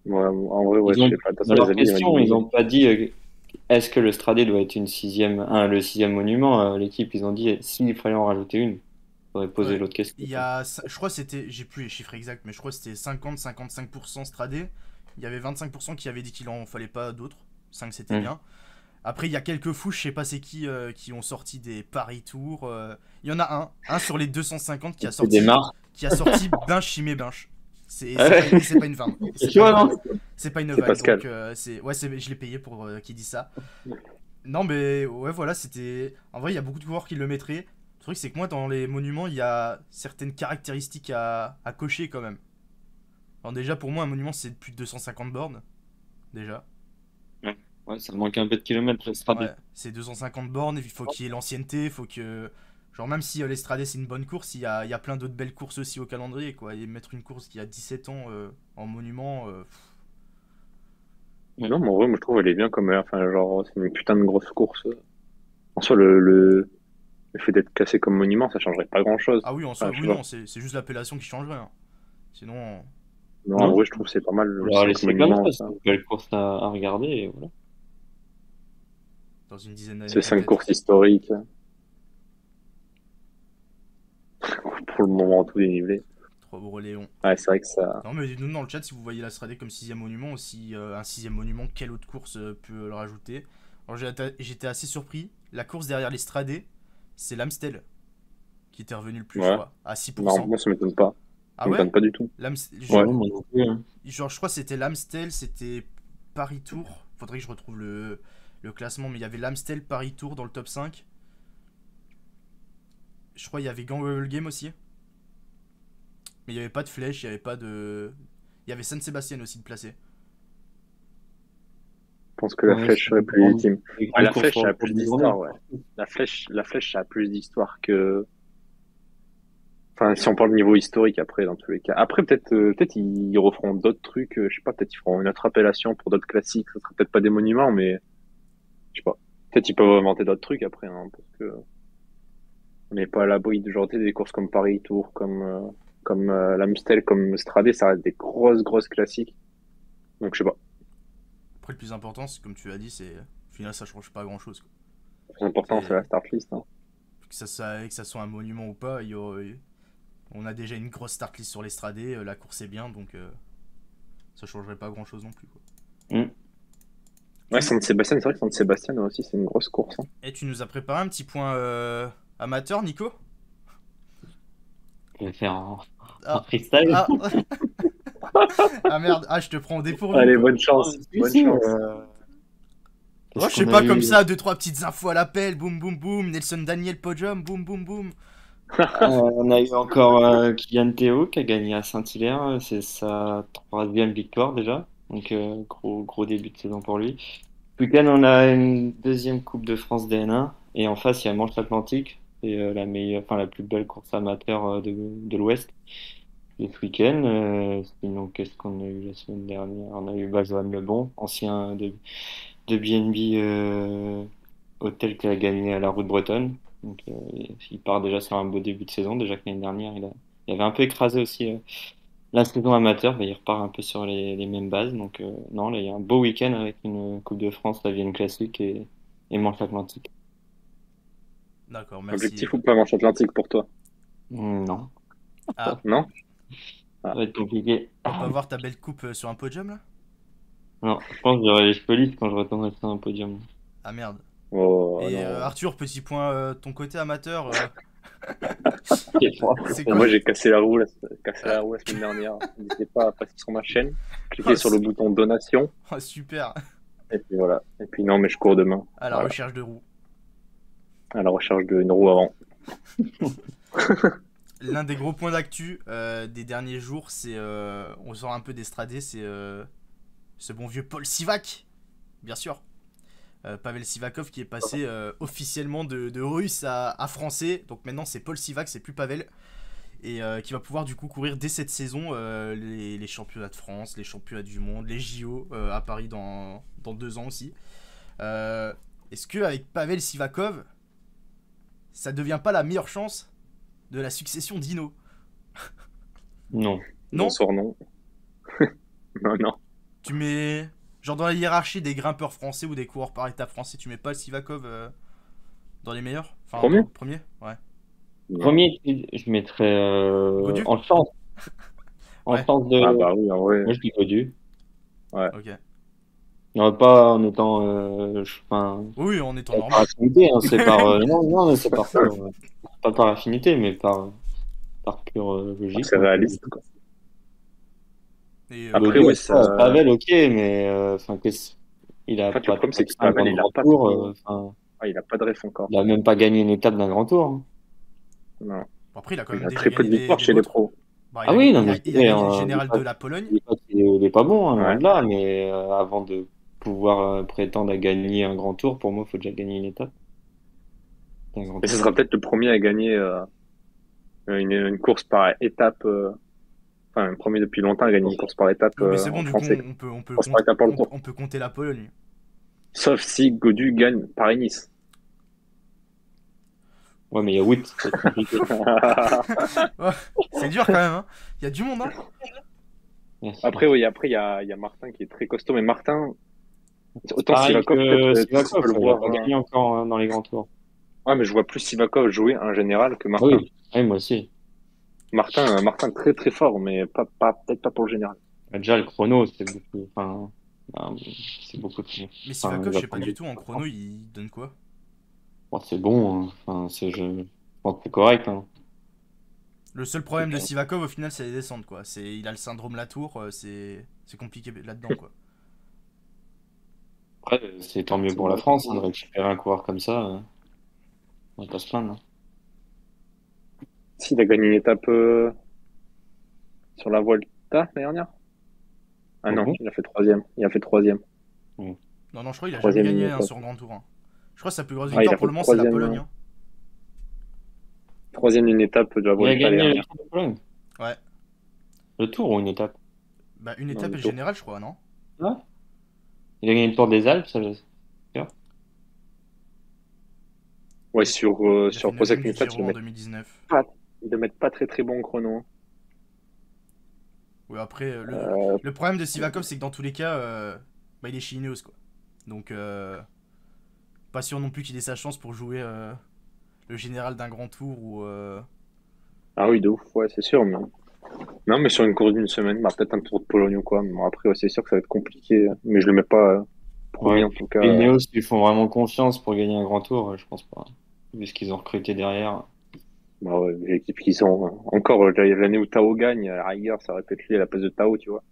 Ouais, en vrai, ouais, Ils ont, je sais pas. De toute façon, dans leur les amis, question, ils n'ont pas dit est-ce que le Stradé doit être le sixième monument. L'équipe, ils ont dit s'il fallait en rajouter une. On aurait posé Ouais. l'autre question. Il y a, je crois que c'était, j'ai plus les chiffres exacts, mais je crois que c'était 50-55% Stradé. Il y avait 25% qui avaient dit qu'il en fallait pas d'autres. 5 c'était Hmm. bien. Après, il y a quelques fous, je sais pas c'est qui ont sorti des Paris Tours. Il y en a un sur les 250 qui a C'est des sorti, marques. Binche Chimé Binche. C'est Ah ouais. c'est pas une vanne. C'est chaud, non? C'est pas une C'est vanne. Pascal. Donc, ouais, je l'ai payé pour qui dit ça. Non, mais ouais, voilà, c'était. En vrai, il y a beaucoup de coureurs qui le mettraient. Le truc, c'est que moi, dans les monuments, il y a certaines caractéristiques à cocher quand même. Alors, déjà, pour moi, un monument, c'est plus de 250 bornes. Déjà. Ouais, ça manque un peu de kilomètres, le Stradé. Ouais, c'est 250 bornes, il faut qu'il y ait l'ancienneté, il faut que. Genre, même si l'Estrade c'est une bonne course, il y a plein d'autres belles courses aussi au calendrier, quoi. Et mettre une course qui a 17 ans en monument. Ouais. Non, mais en vrai, moi, je trouve elle est bien comme, enfin, genre, c'est une putain de grosse course. En soi, le fait d'être classé comme monument, ça changerait pas grand-chose. Ah oui, en soi, Enfin, je oui, sais pas. non, c'est juste l'appellation qui changerait, hein. Sinon. Non, en Non? vrai, je trouve que c'est pas mal, On le leur a 5 laissé comme monuments, ça, c'est ça. une belle course à regarder, et voilà. Dans une dizaine d'années, C'est 5 peut-être. courses historiques. Pour le moment, tout dénivelé. Trois beaux Léon. Ouais, c'est vrai que ça. Non, mais dites-nous dans le chat si vous voyez l'Astrade comme sixième monument ou si un sixième monument, quelle autre course peut le rajouter. Alors j'étais assez surpris. La course derrière l'Estrade, c'est l'Amstel qui était revenu le plus, je Ouais. crois, à Non, 6%. moi, ça m'étonne pas. Ah Ça ouais m'étonne pas du tout. Genre, Ouais. Moi non plus, hein. je crois que c'était l'Amstel, c'était Paris-Tour. Faudrait que je retrouve le classement, mais il y avait l'Amstel, Paris-Tour dans le top 5. Je crois qu'il y avait Ganwell Game aussi. Mais il n'y avait pas de flèche, il n'y avait pas de. Il y avait San Sébastien aussi de placé. Je pense que la Ouais, flèche serait plus légitime. Les Ah, la grandes courses flèche, pour ça a le plus journée. d'histoire, ouais. La flèche, ça a plus d'histoire que. Enfin, si on parle de niveau historique après, dans tous les cas. Après, peut-être ils referont d'autres trucs. Je sais pas, peut-être ils feront une autre appellation pour d'autres classiques. Ça sera peut-être pas des monuments, mais je sais pas. Peut-être ils peuvent inventer d'autres trucs après, hein, parce que on n'est pas à l'abri de genre tu sais, des courses comme Paris Tour, comme l'Amstel, comme Stradé, ça reste des grosses classiques. Donc je sais pas. Après, le plus important, c'est comme tu as dit, c'est. Au final, ça change pas grand chose. Le plus important, C'est- c'est la start list. Hein. Que ça soit un monument ou pas, on a déjà une grosse start list sur l'Estrade, la course est bien, donc ça changerait pas grand chose non plus, quoi. Ouais, San Sébastien, c'est vrai que San Sébastien aussi, c'est une grosse course. Hein. Et tu nous as préparé un petit point amateur, Nico? Je vais faire un Ah, freestyle. ah, ah merde, je te prends au dépourvu, Allez, quoi. bonne chance. Bonne chance. Oh, je sais pas, comme ça, 2-3 petites infos à l'appel, boum boum boum, Nelson Daniel podium, boum boum boum. On a eu encore Kylian Théo qui a gagné à Saint-Hilaire. C'est sa troisième victoire déjà. Donc gros début de saison pour lui. Ce week-end, on a une deuxième Coupe de France DN1. Et en face, il y a Manche-Atlantique. C'est la plus belle course amateur de l'Ouest. Et ce week-end, sinon, qu'est-ce qu'on a eu la semaine dernière? On a eu Johan Lebon, ancien de BNB Hôtel qui a gagné à la Route Bretonne. Donc, il part déjà sur un beau début de saison. Déjà que l'année dernière, il avait un peu écrasé aussi la saison amateur. Il repart un peu sur les mêmes bases. Donc, non, là, il y a un beau week-end avec une Coupe de France, la Vienne Classique et Manche-Atlantique. D'accord, merci. Objectif ou pas Manche-Atlantique pour toi? Non, Ah, Non? ça va être compliqué. on peut voir ta belle coupe sur un podium là? Non, je pense que j'aurai les cheveux lisses quand je retournerai sur un podium. Ah merde. Oh, Et non. Arthur, petit point, ton côté amateur, c'est Moi, quoi? j'ai cassé la roue la semaine dernière. N'hésitez pas à passer sur ma chaîne, cliquez sur le bouton donation, Oh, super, et puis voilà. Et puis non, mais je cours demain. à la Voilà. recherche de roues. À la recherche d'une roue avant. L'un des gros points d'actu des derniers jours, c'est. On sort un peu d'Estradé, c'est ce bon vieux Paul Sivak, bien sûr. Pavel Sivakov qui est passé officiellement de russe à français. Donc maintenant c'est Paul Sivak, c'est plus Pavel. Et qui va pouvoir du coup courir dès cette saison les championnats de France, les championnats du monde, les JO à Paris dans 2 ans aussi. Est-ce que avec Pavel Sivakov, ça devient pas la meilleure chance de la succession d'Ino? Non. Non. Bonsoir, non. Non. Tu mets. Genre dans la hiérarchie des grimpeurs français ou des coureurs par étapes français, tu mets pas le Sivakov dans les meilleurs? Enfin, Premier? premier? Ouais. Premier, je mettrais Godu? en chance. En Ouais. chance de. Ah bah oui, en vrai. Moi, je dis Godu. Ok. Non, pas en étant. Enfin, Oui, on est en pas par normal. affinité, hein, c'est par. Non, non, c'est par pure, pas par affinité, mais par pure logique. C'est réaliste, quoi. Et Après, Godu, ouais, ça. Pavel, ok, mais enfin, il a En fait, pas le problème, c'est que un Pavel, il a grand pas tour. trop. Enfin, Ah, il a pas de ref encore. il a même pas gagné une étape d'un grand tour. Hein. Non. bon, après, il a quand Il même a déjà très peu de gagné victoires des chez les beaux pros. Bah, Ah oui, non, mais il a gagné le général de la Pologne. je dis pas qu'il est pas bon, hein, loin Ouais. de là, mais avant de pouvoir prétendre à gagner un grand tour, pour moi, il faut déjà gagner une étape. Un grand Mais ce tour. sera peut-être le premier à gagner une course par étape. Enfin, le premier depuis longtemps à gagner une course par étape Oui, mais c'est en bon, du coup, français. on peut Course par étape pour le tour. on peut compter la Pologne. Sauf si Godu gagne Paris-Nice. Ouais, mais il y a Wout, c'est compliqué. Ouais, c'est dur quand même, hein. Il y a du monde, hein. Merci. Après, oui, après, il y a Martin qui est très costaud, mais Martin, autant Pareil Sivakov, que peut-être, tu Sivakov, peux le il a voir. pas gagné encore hein, dans les grands tours. Ouais, mais je vois plus Sivakov jouer en général que Ah Martin. oui, oui, moi aussi. Martin très très fort, mais peut-être pas pour le général. Déjà, le chrono, c'est beaucoup, enfin, c'est beaucoup trop. Mais Enfin, Sivakov, il je va sais pas prendre du tout, en chrono, il donne quoi? Bon, c'est bon, hein. Enfin, je pense que c'est correct. Hein. Le seul problème de Sivakov, au final, c'est les descentes, quoi. Il a le syndrome Latour, c'est compliqué là-dedans, quoi. Après, c'est tant mieux pour la France hein, de récupérer un coureur comme ça. On va pas se plaindre. Hein. S'il a gagné une étape sur la Vuelta l'année dernière. Ah non, Mhm. il a fait troisième. Il a fait troisième. Non, non, je crois qu'il a jamais Troisième gagné étape. sur Grand Tour. Hein. Je crois que sa plus grosse Ah, il victoire a pour fait le moment, c'est la troisième, Pologne. Hein. Troisième une étape de la Il a Vuelta l'année gagné dernière. le Tour de Pologne. Ouais. Le tour ou une étape? Bah, une Non, étape le et le Tour. général, je crois, non? Ouais. Il a gagné le Tour des Alpes, ça je sais. Ouais, Il a sur fait 9ème Prozac du Nipsat, Giro en 2019. ils le mettent pas très très bon chrono. Ouais, après, Euh, le problème de Sivakov, c'est que dans tous les cas, bah, il est chez Ineos, quoi. Donc, pas sûr non plus qu'il ait sa chance pour jouer le général d'un grand tour ou. Ah oui, de ouf, ouais, c'est sûr. Mais... Non, mais sur une course d'une semaine, bah, peut-être un Tour de Pologne ou quoi. Bon, après, ouais, c'est sûr que ça va être compliqué. Mais je le mets pas premier Ouais. en tout cas. Les Neos, ils font vraiment confiance pour gagner un grand tour, je pense pas. Vu ce qu'ils ont recruté derrière. Bah ouais, l'équipe qu'ils ont. Encore l'année où Tao gagne, à la rigueur, ça aurait pu être lui à la place de Tao, tu vois.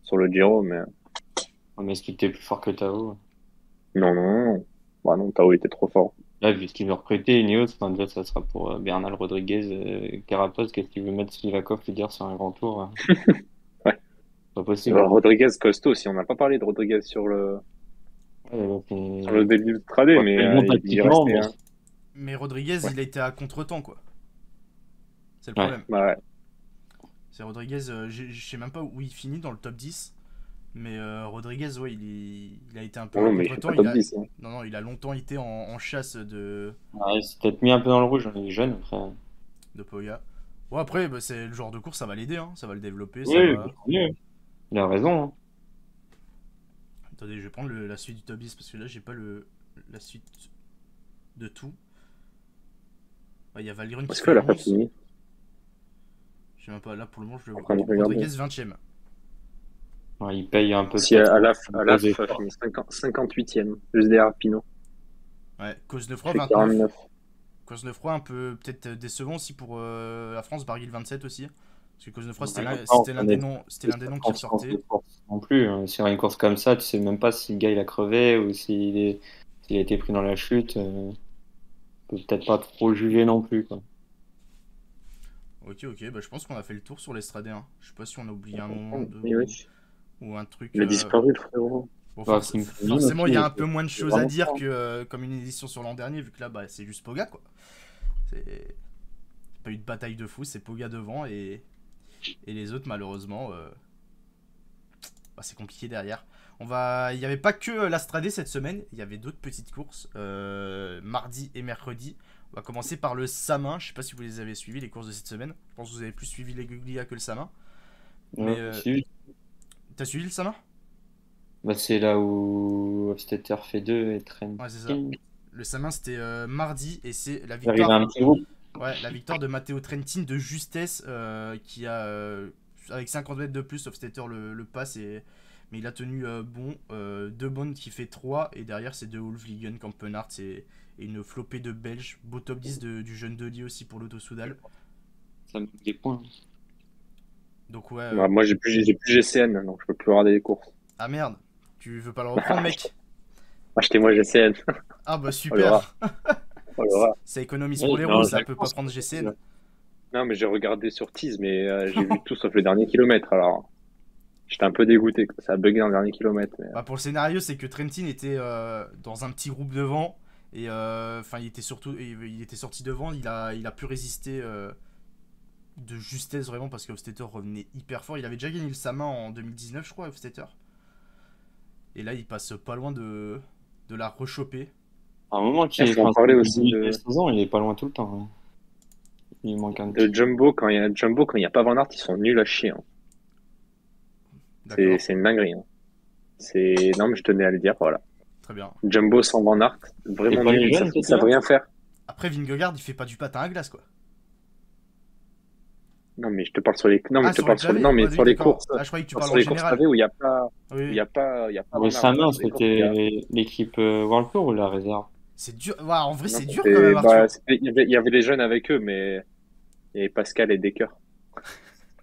Sur le Giro, mais Ouais, mais est-ce qu'il était plus fort que Tao? non, non, non. Bah non, Tao était trop fort. Là, vu ce qu'ils ont recruté, Ineos, enfin, déjà, ça sera pour Bernal, Rodriguez, Carapaz. Qu'est-ce qu'il veut mettre Sivakov, lui dire sur un grand tour? Ouais. Pas possible. Rodriguez costaud, si on n'a pas parlé de Rodriguez sur le début de Stradé, Ouais, mais c'est bon il tactiquement, restait mais- un. Mais Rodriguez, Ouais. il a été à contre-temps, quoi. C'est le Ouais. problème. Bah ouais. C'est Rodriguez, je sais même pas où il finit dans le top 10. Mais Rodriguez, ouais, il a été un peu Non, à mais il fait contre-temps. pas top 10. Hein. Non, non, il a longtemps été en chasse Ouais, il s'est peut-être mis un peu dans le rouge, hein, il est jeune, après. de Poga. Bon, après, bah, c'est le genre de course, ça va l'aider, hein. Ça va le développer. Ça Oui, va... oui. Il a raison. Hein. Attendez, je vais prendre la suite du top 10 parce que là, j'ai pas la suite de tout. Ouais, il y a Valgren qui Est-ce fait qu'elle a pas 11. fini? Je sais même pas, là pour le moment, je le vois. Après, on va regarder. Rodriguez 20ème. Ouais, il paye un peu. Si Alaf Des a fini 58e, juste derrière Pinot. Ouais, Cosnefroy Fait 29. 49. Cosnefroy un peu peut-être décevant aussi pour la France, Barguil 27 aussi. Parce que Cosnefroy c'était Ouais, l'un des noms qui ressortait. Non plus. Hein. Sur une course comme ça, tu sais même pas si le gars il a crevé ou s'il a été pris dans la chute. Peut peut-être pas trop juger non plus. Quoi. Ok, bah je pense qu'on a fait le tour sur l'Estradé. Hein. Je sais pas si on a oublié un moment Oui, oui. ou un truc. Il a disparu, le frérot. Bon, Bah, Kim Clemens forcément, il y a un aussi, peu moins de c'est choses à vraiment dire fort. que comme une édition sur l'an dernier, vu que là, bah, c'est juste Poga, quoi. C'est pas eu de bataille de fou, c'est Poga devant et les autres, malheureusement, bah, c'est compliqué derrière. Il n'y avait pas que l'Astradé cette semaine, il y avait d'autres petites courses, mardi et mercredi. On va commencer par le Samin. Je sais pas si vous les avez suivis, les courses de cette semaine. Je pense que vous avez plus suivi les Guglia que le Samin. Mais Si. t'as suivi le Samin? Bah, c'est là où Hofstetter fait 2 et Ouais, c'est ça. Trentin. Le Samin, c'était mardi et c'est la Il arrive à victoire. un petit groupe. Ouais, la victoire de Matteo Trentin de justesse qui a avec 50 mètres de plus, Hofstetter le passe mais il a tenu bon. De Bond qui fait 3 et derrière c'est de Wolfligen, Kampenhardt et une flopée de Belges. Beau top 10 du jeune Deli aussi pour l'Auto Soudal. Ça me fait des points. Donc ouais. Bah, moi, j'ai plus GCN, donc je peux plus regarder les courses. Ah merde, tu veux pas le reprendre, mec? Achetez-moi GCN. Ah bah Oh l'horreur. super. Oh l'horreur. Ça économise Ouais, pour les non, roues, ça la peut pas course, prendre GCN. Non, mais j'ai regardé sur Tease, mais j'ai vu tout sauf le dernier kilomètre. Alors, j'étais un peu dégoûté, quoi. Ça a bugué dans le dernier kilomètre. Mais... Bah pour le scénario, c'est que Trentin était dans un petit groupe devant et enfin il était sorti devant, il a pu résister de justesse vraiment parce que Hofstetter revenait hyper fort. Il avait déjà gagné le Samin en 2019, je crois, Hofstetter. Et là, il passe pas loin de la rechoper. À un moment, Il faut en parler aussi de 16 ans, il est pas loin tout le temps. Hein. Il manque un de petit. Jumbo. Quand il y a pas Van Aert, ils sont nuls à chier. Hein. D'accord, C'est une dinguerie. Hein. Non, mais je tenais à le dire, voilà. très bien. Jumbo sans Van Aert, Et vraiment pas nul. les Ils jeunes, savent, ils savent rien faire. Après, Vingegaard, il fait pas du patin à glace, quoi. Non, mais je te parle sur les, non, mais Ah, je te sur parle les sur pavés? non, mais Ah, oui, sur les d'accord. courses, Ah, je croyais que tu parles sur en les courses général. pavées où il y a pas, Oui, il y a pas, il y a pas Le Van Aert, quoi. Samin, Sur les courses, il y a- c'était l'équipe World Tour ou la réserve? c'est dur. Ouais, en vrai, non, c'est dur quand même, bah, Arthur. il y avait les jeunes avec eux, mais il y avait Pascal et Decker.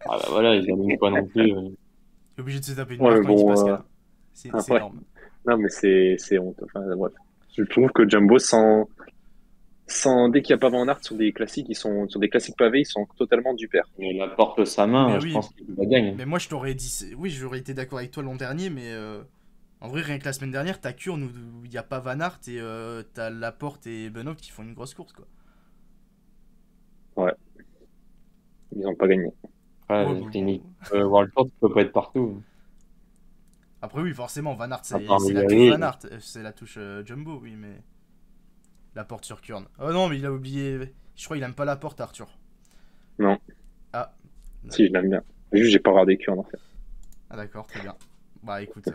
Ah bah voilà, ils n'avaient pas non plus. Il est obligé de se taper une Ouais, barre mais quand il dit bon, Pascal. C'est ouais. énorme. Non, mais c'est honte. Enfin, bref. Je trouve que Jumbo dès qu'il n'y a pas Van Aert sur des classiques, sur des classiques pavés, ils sont totalement du père. Mais la porte sa main, Mais je oui, pense qu'il la gagne. mais moi je t'aurais dit. Oui, j'aurais été d'accord avec toi l'an dernier, mais en vrai, rien que la semaine dernière, t'as Kurn où il n'y a pas Van Aert et t'as Laporte et Benoît qui font une grosse course, quoi. Ils n'ont pas gagné. Ouais, Ouais, c'est une bon. équipe World Tour, tu peux pas être partout. Après, oui, forcément, Van Aert, À part c'est le la touche Yaris. Van Aert, c'est la touche Jumbo, oui, mais. Laporte sur Kurn. Oh non, mais il a oublié. Je crois qu'il aime pas Laporte, Arthur. Non. Ah, Si, je l'aime bien. Juste, j'ai pas regardé Q en en fait. ah d'accord, très bien. Bah écoute,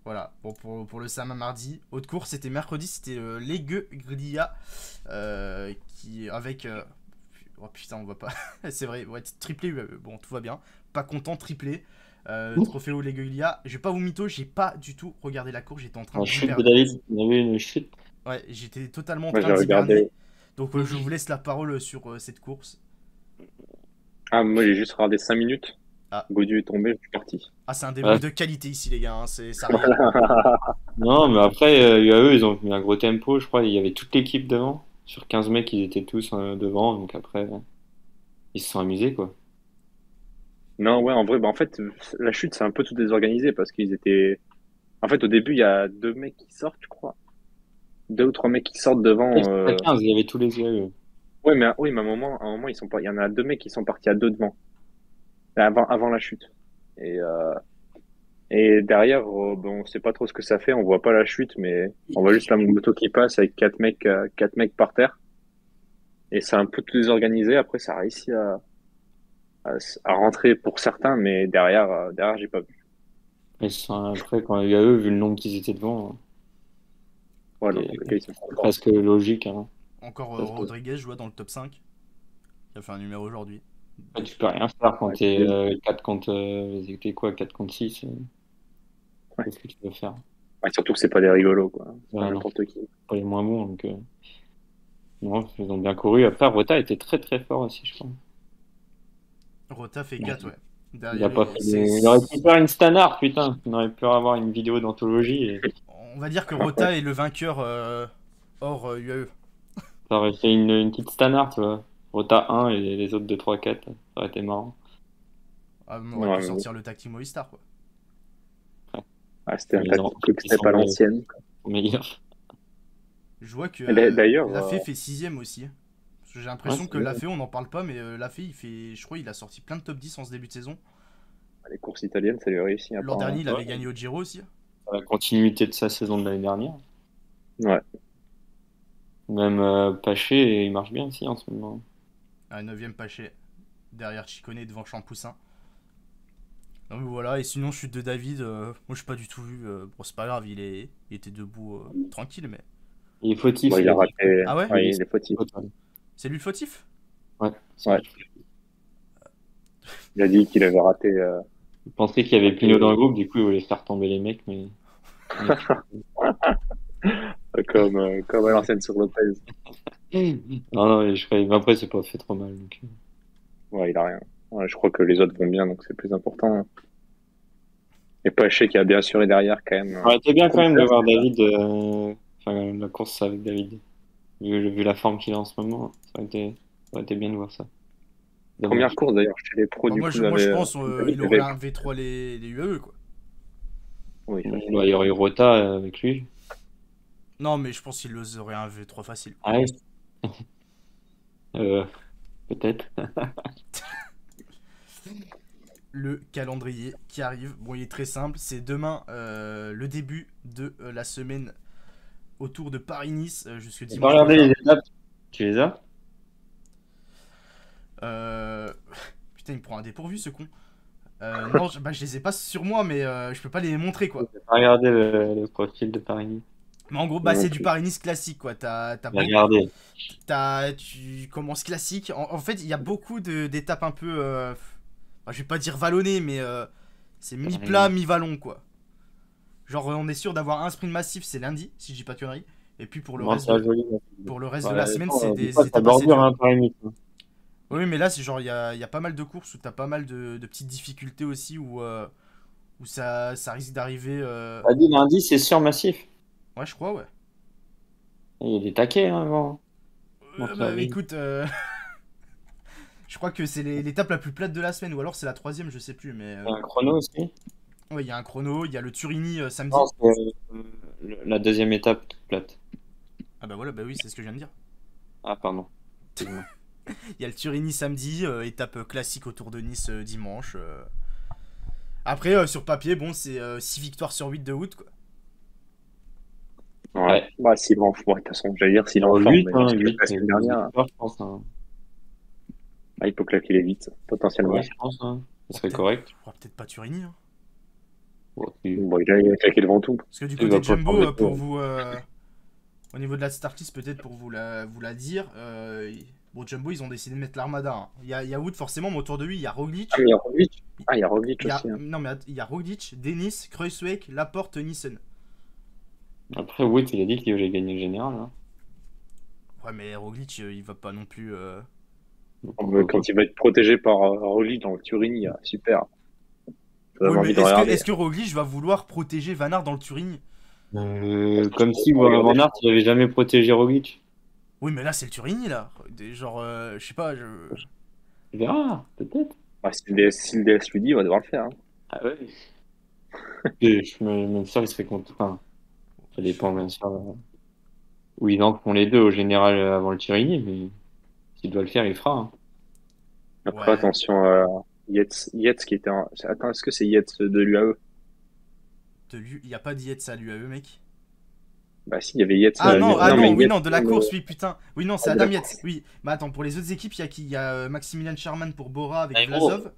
voilà. Bon, pour le Sama mardi. Autre course, c'était mercredi, c'était l'Aigue Glia. Qui, avec. Oh putain, on va pas. C'est vrai, ouais, triplé, bon, tout va bien. Pas content, triplé. Trofeo l'Aigue Glia. Je vais pas vous mytho, j'ai pas du tout regardé la course, j'étais en train La de chute de d'hiberner. David, il y avait une chute. Ouais, j'étais totalement en Moi, train j'ai d'hiberner. regardé. Donc je vous laisse la parole sur cette course. Ah, moi, j'ai juste regardé 5 minutes. Ah. Gaudu est tombé, je suis parti. Ah, c'est un débrief Ouais. de qualité ici, les gars, hein, ça régale. Non, mais après, UAE, ils ont mis un gros tempo, je crois. Il y avait toute l'équipe devant. Sur 15 mecs, ils étaient tous devant. Donc après, ils se sont amusés, quoi. Non, ouais, en vrai, bah, en fait, la chute, c'est un peu tout désorganisé parce qu'ils étaient. En fait, au début, il y a 2 mecs qui sortent, je crois. 2 ou 3 mecs qui sortent devant. Ils sont à 15, il y avait tous les UAE. Ouais, mais à un moment, ils sont pas. Il y en a 2 mecs qui sont partis à 2 devant. Avant la chute. Et derrière, bon, on sait pas trop ce que ça fait. On voit pas la chute, mais on voit juste la moto qui passe avec 4 mecs par terre. Et c'est un peu tout désorganisé. Après, ça a réussi à rentrer pour certains, mais derrière, j'ai pas vu. Après, quand UAE, vu le nombre qu'ils étaient devant, Ouais, donc, c'est ok, ils sont pas encore. presque logique. Hein. Encore Parce que Rodriguez, je vois dans le top 5. Il a fait un numéro aujourd'hui. tu peux rien faire quand Ouais, t'es 4 contre. T'es quoi, 4 contre 6 Ouais. Qu'est-ce que tu peux faire? Ouais, surtout que c'est pas des rigolos, quoi. C'est Ouais, pas non. n'importe qui. Pas les moins bons. Donc, non, ils ont bien couru. Après, Rota était très très fort aussi, je crois. Rota fait Ouais. 4, ouais. Il Derrière, a pas fait il aurait pu faire une Stannard, putain. On aurait pu avoir une vidéo d'anthologie et on va dire que Rota est le vainqueur hors UAE. ça aurait fait une petite Stannard, tu vois. Rota 1 et les autres 2, 3, 4. Ça aurait été marrant. Ah, on Ouais, aurait pu mais sortir le tactique Movistar, quoi. Ah, c'était un Ils ont- tactique ils step sont à l'ancienne. meilleurs. Je vois que D'ailleurs, Lafay fait 6ème aussi. Parce que j'ai l'impression Ouais, que c'est Lafay, on n'en parle pas, mais Lafay, je crois, il a sorti plein de top 10 en ce début de saison. les courses italiennes, ça lui a réussi, L'an apparemment. dernier, il avait Ouais. gagné au Giro aussi. La continuité de sa saison de l'année dernière. Ouais. Même Paché, il marche bien aussi en ce moment. Un 9ème Paché derrière Chicone devant Champoussin. Non, mais voilà, et sinon, chute de David, moi j'ai pas du tout vu. Bon, c'est pas grave, il était debout tranquille, mais. Il est fautif. Bon, il a raté. Ah ouais? Ouais, il est fautif. C'est lui le fautif? Ouais. Ouais. Il a dit qu'il avait raté. Il pensait qu'il y avait Pinot dans le groupe, du coup il voulait faire tomber les mecs, mais. Comme à l'ancienne sur Lopez. Non, non, je croyais. Mais après, c'est pas fait trop mal. Donc... Ouais, il a rien. Ouais, je crois que les autres vont bien, donc c'est plus important. Et Paché qui a bien assuré derrière quand même. Ouais, c'était bien quand même de voir David. Enfin, la course avec David. Vu la forme qu'il a en ce moment, ça aurait été bien de voir ça. Dommage. Première course d'ailleurs chez les pros Bah, du moi, coup. je pense David il aurait avait- un V3 les UAE, quoi. Oui, ça, c'est- Il y aurait eu Rota avec lui. Non, mais je pense qu'il aurait un V3 facile. Ah ouais. Peut-être. Le calendrier qui arrive, bon, il est très simple. C'est demain le début de la semaine autour de Paris-Nice jusque Tu peux dimanche regarder prochain. les étapes. Tu les as? Putain, il me prend un dépourvu, ce con. Non, je les ai pas sur moi, mais je peux pas les montrer, quoi. J'ai pas regardé le profil de Paris. Mais en gros, bah, Non c'est plus. du Paris-Nice classique, quoi. J'ai regardé. Tu commences classique. En fait, il y a beaucoup d'étapes un peu. Je vais pas dire vallonnées, mais c'est mi-plat, mi-vallon, quoi. Genre, on est sûr d'avoir un sprint massif, c'est lundi, si je dis pas de conneries. Et puis pour le Non, reste, c'est joli. pour le reste de la semaine, c'est des Ça étapes assez bordure, dures. hein, Paris. Oui, mais là, c'est genre, il y a pas mal de courses où t'as pas mal de petites difficultés aussi, où ça risque d'arriver. T'as dit lundi, c'est sur massif. Ouais, je crois, ouais. Il y a des taquets hein, avant. Entre Bah, la ville. écoute, je crois que c'est l'étape la plus plate de la semaine, ou alors c'est la troisième, je sais plus, mais. Il y a un chrono aussi. Ouais, il y a un chrono, il y a le Turini samedi. Non, c'est la deuxième étape plate. Ah bah voilà, bah oui, c'est ce que je viens de dire. Ah, pardon. Excuse-moi. Il y a le Turini samedi, étape classique autour de Nice dimanche. Après, sur papier, bon, c'est 6 victoires sur 8 de Wood, quoi. Ouais. Bah, s'il est en forme, de toute façon, j'allais dire s'il est en forme, 8, mais hein, parce que 8, la semaine dernière, je pense. Hein. il peut claquer les 8, potentiellement. Ouais, je pense. Hein. Ça serait correct. Je crois peut-être pas Turini, hein. Bon, Bon, il a claqué devant tout. Parce que du Tu côté vas de pas Jumbo, t'embêter, pour hein. vous. Au niveau de la start list, peut-être pour vous la dire. Bon, Jumbo, ils ont décidé de mettre l'Armada. Hein. Il y a Wood, forcément, mais autour de lui, il y a Roglic. Ah, mais il y a Roglic. Ah, il y a Roglic Il y a- aussi. Hein. Non, mais il y a Roglic, Denis, Kruijswijk, Laporte, Nissen. Après, Wood, il a dit qu'il voulait gagner le général. Hein. Ouais, mais Roglic, il va pas non plus. Quand il va être protégé par Roglic dans le Turini, super. J'ai Oui, mais envie de regarder. est-ce que Roglic va vouloir protéger Van Aert dans le Turini? Comme si Van Aert, il avait jamais protégé Roglic. Oui, mais là, c'est le Turini, là. Genre, je sais pas, Tu verras, peut-être. Ah, si le DS lui dit, il va devoir le faire. Hein. Ah ouais. Même ça, il se fait compte. Enfin, ça dépend bien sûr. Où ils en font les deux au général avant le Turini, mais s'il doit le faire, il le fera. Hein. Après, Ouais. attention, Yates qui était en... Attends, est-ce que c'est Yates de l'UAE? Il y a pas d'IETS à l'UAE, mec. Bah si, il y avait Yates. Ah non, mais oui, Yates, non, de la mais- course, oui, putain. Oui, non, c'est Ah, de la Adam Yates, course. oui. Mais attends, pour les autres équipes, il y a qui? Il y a Maximilian Sherman pour Bora avec Ah, gros. Vlasov.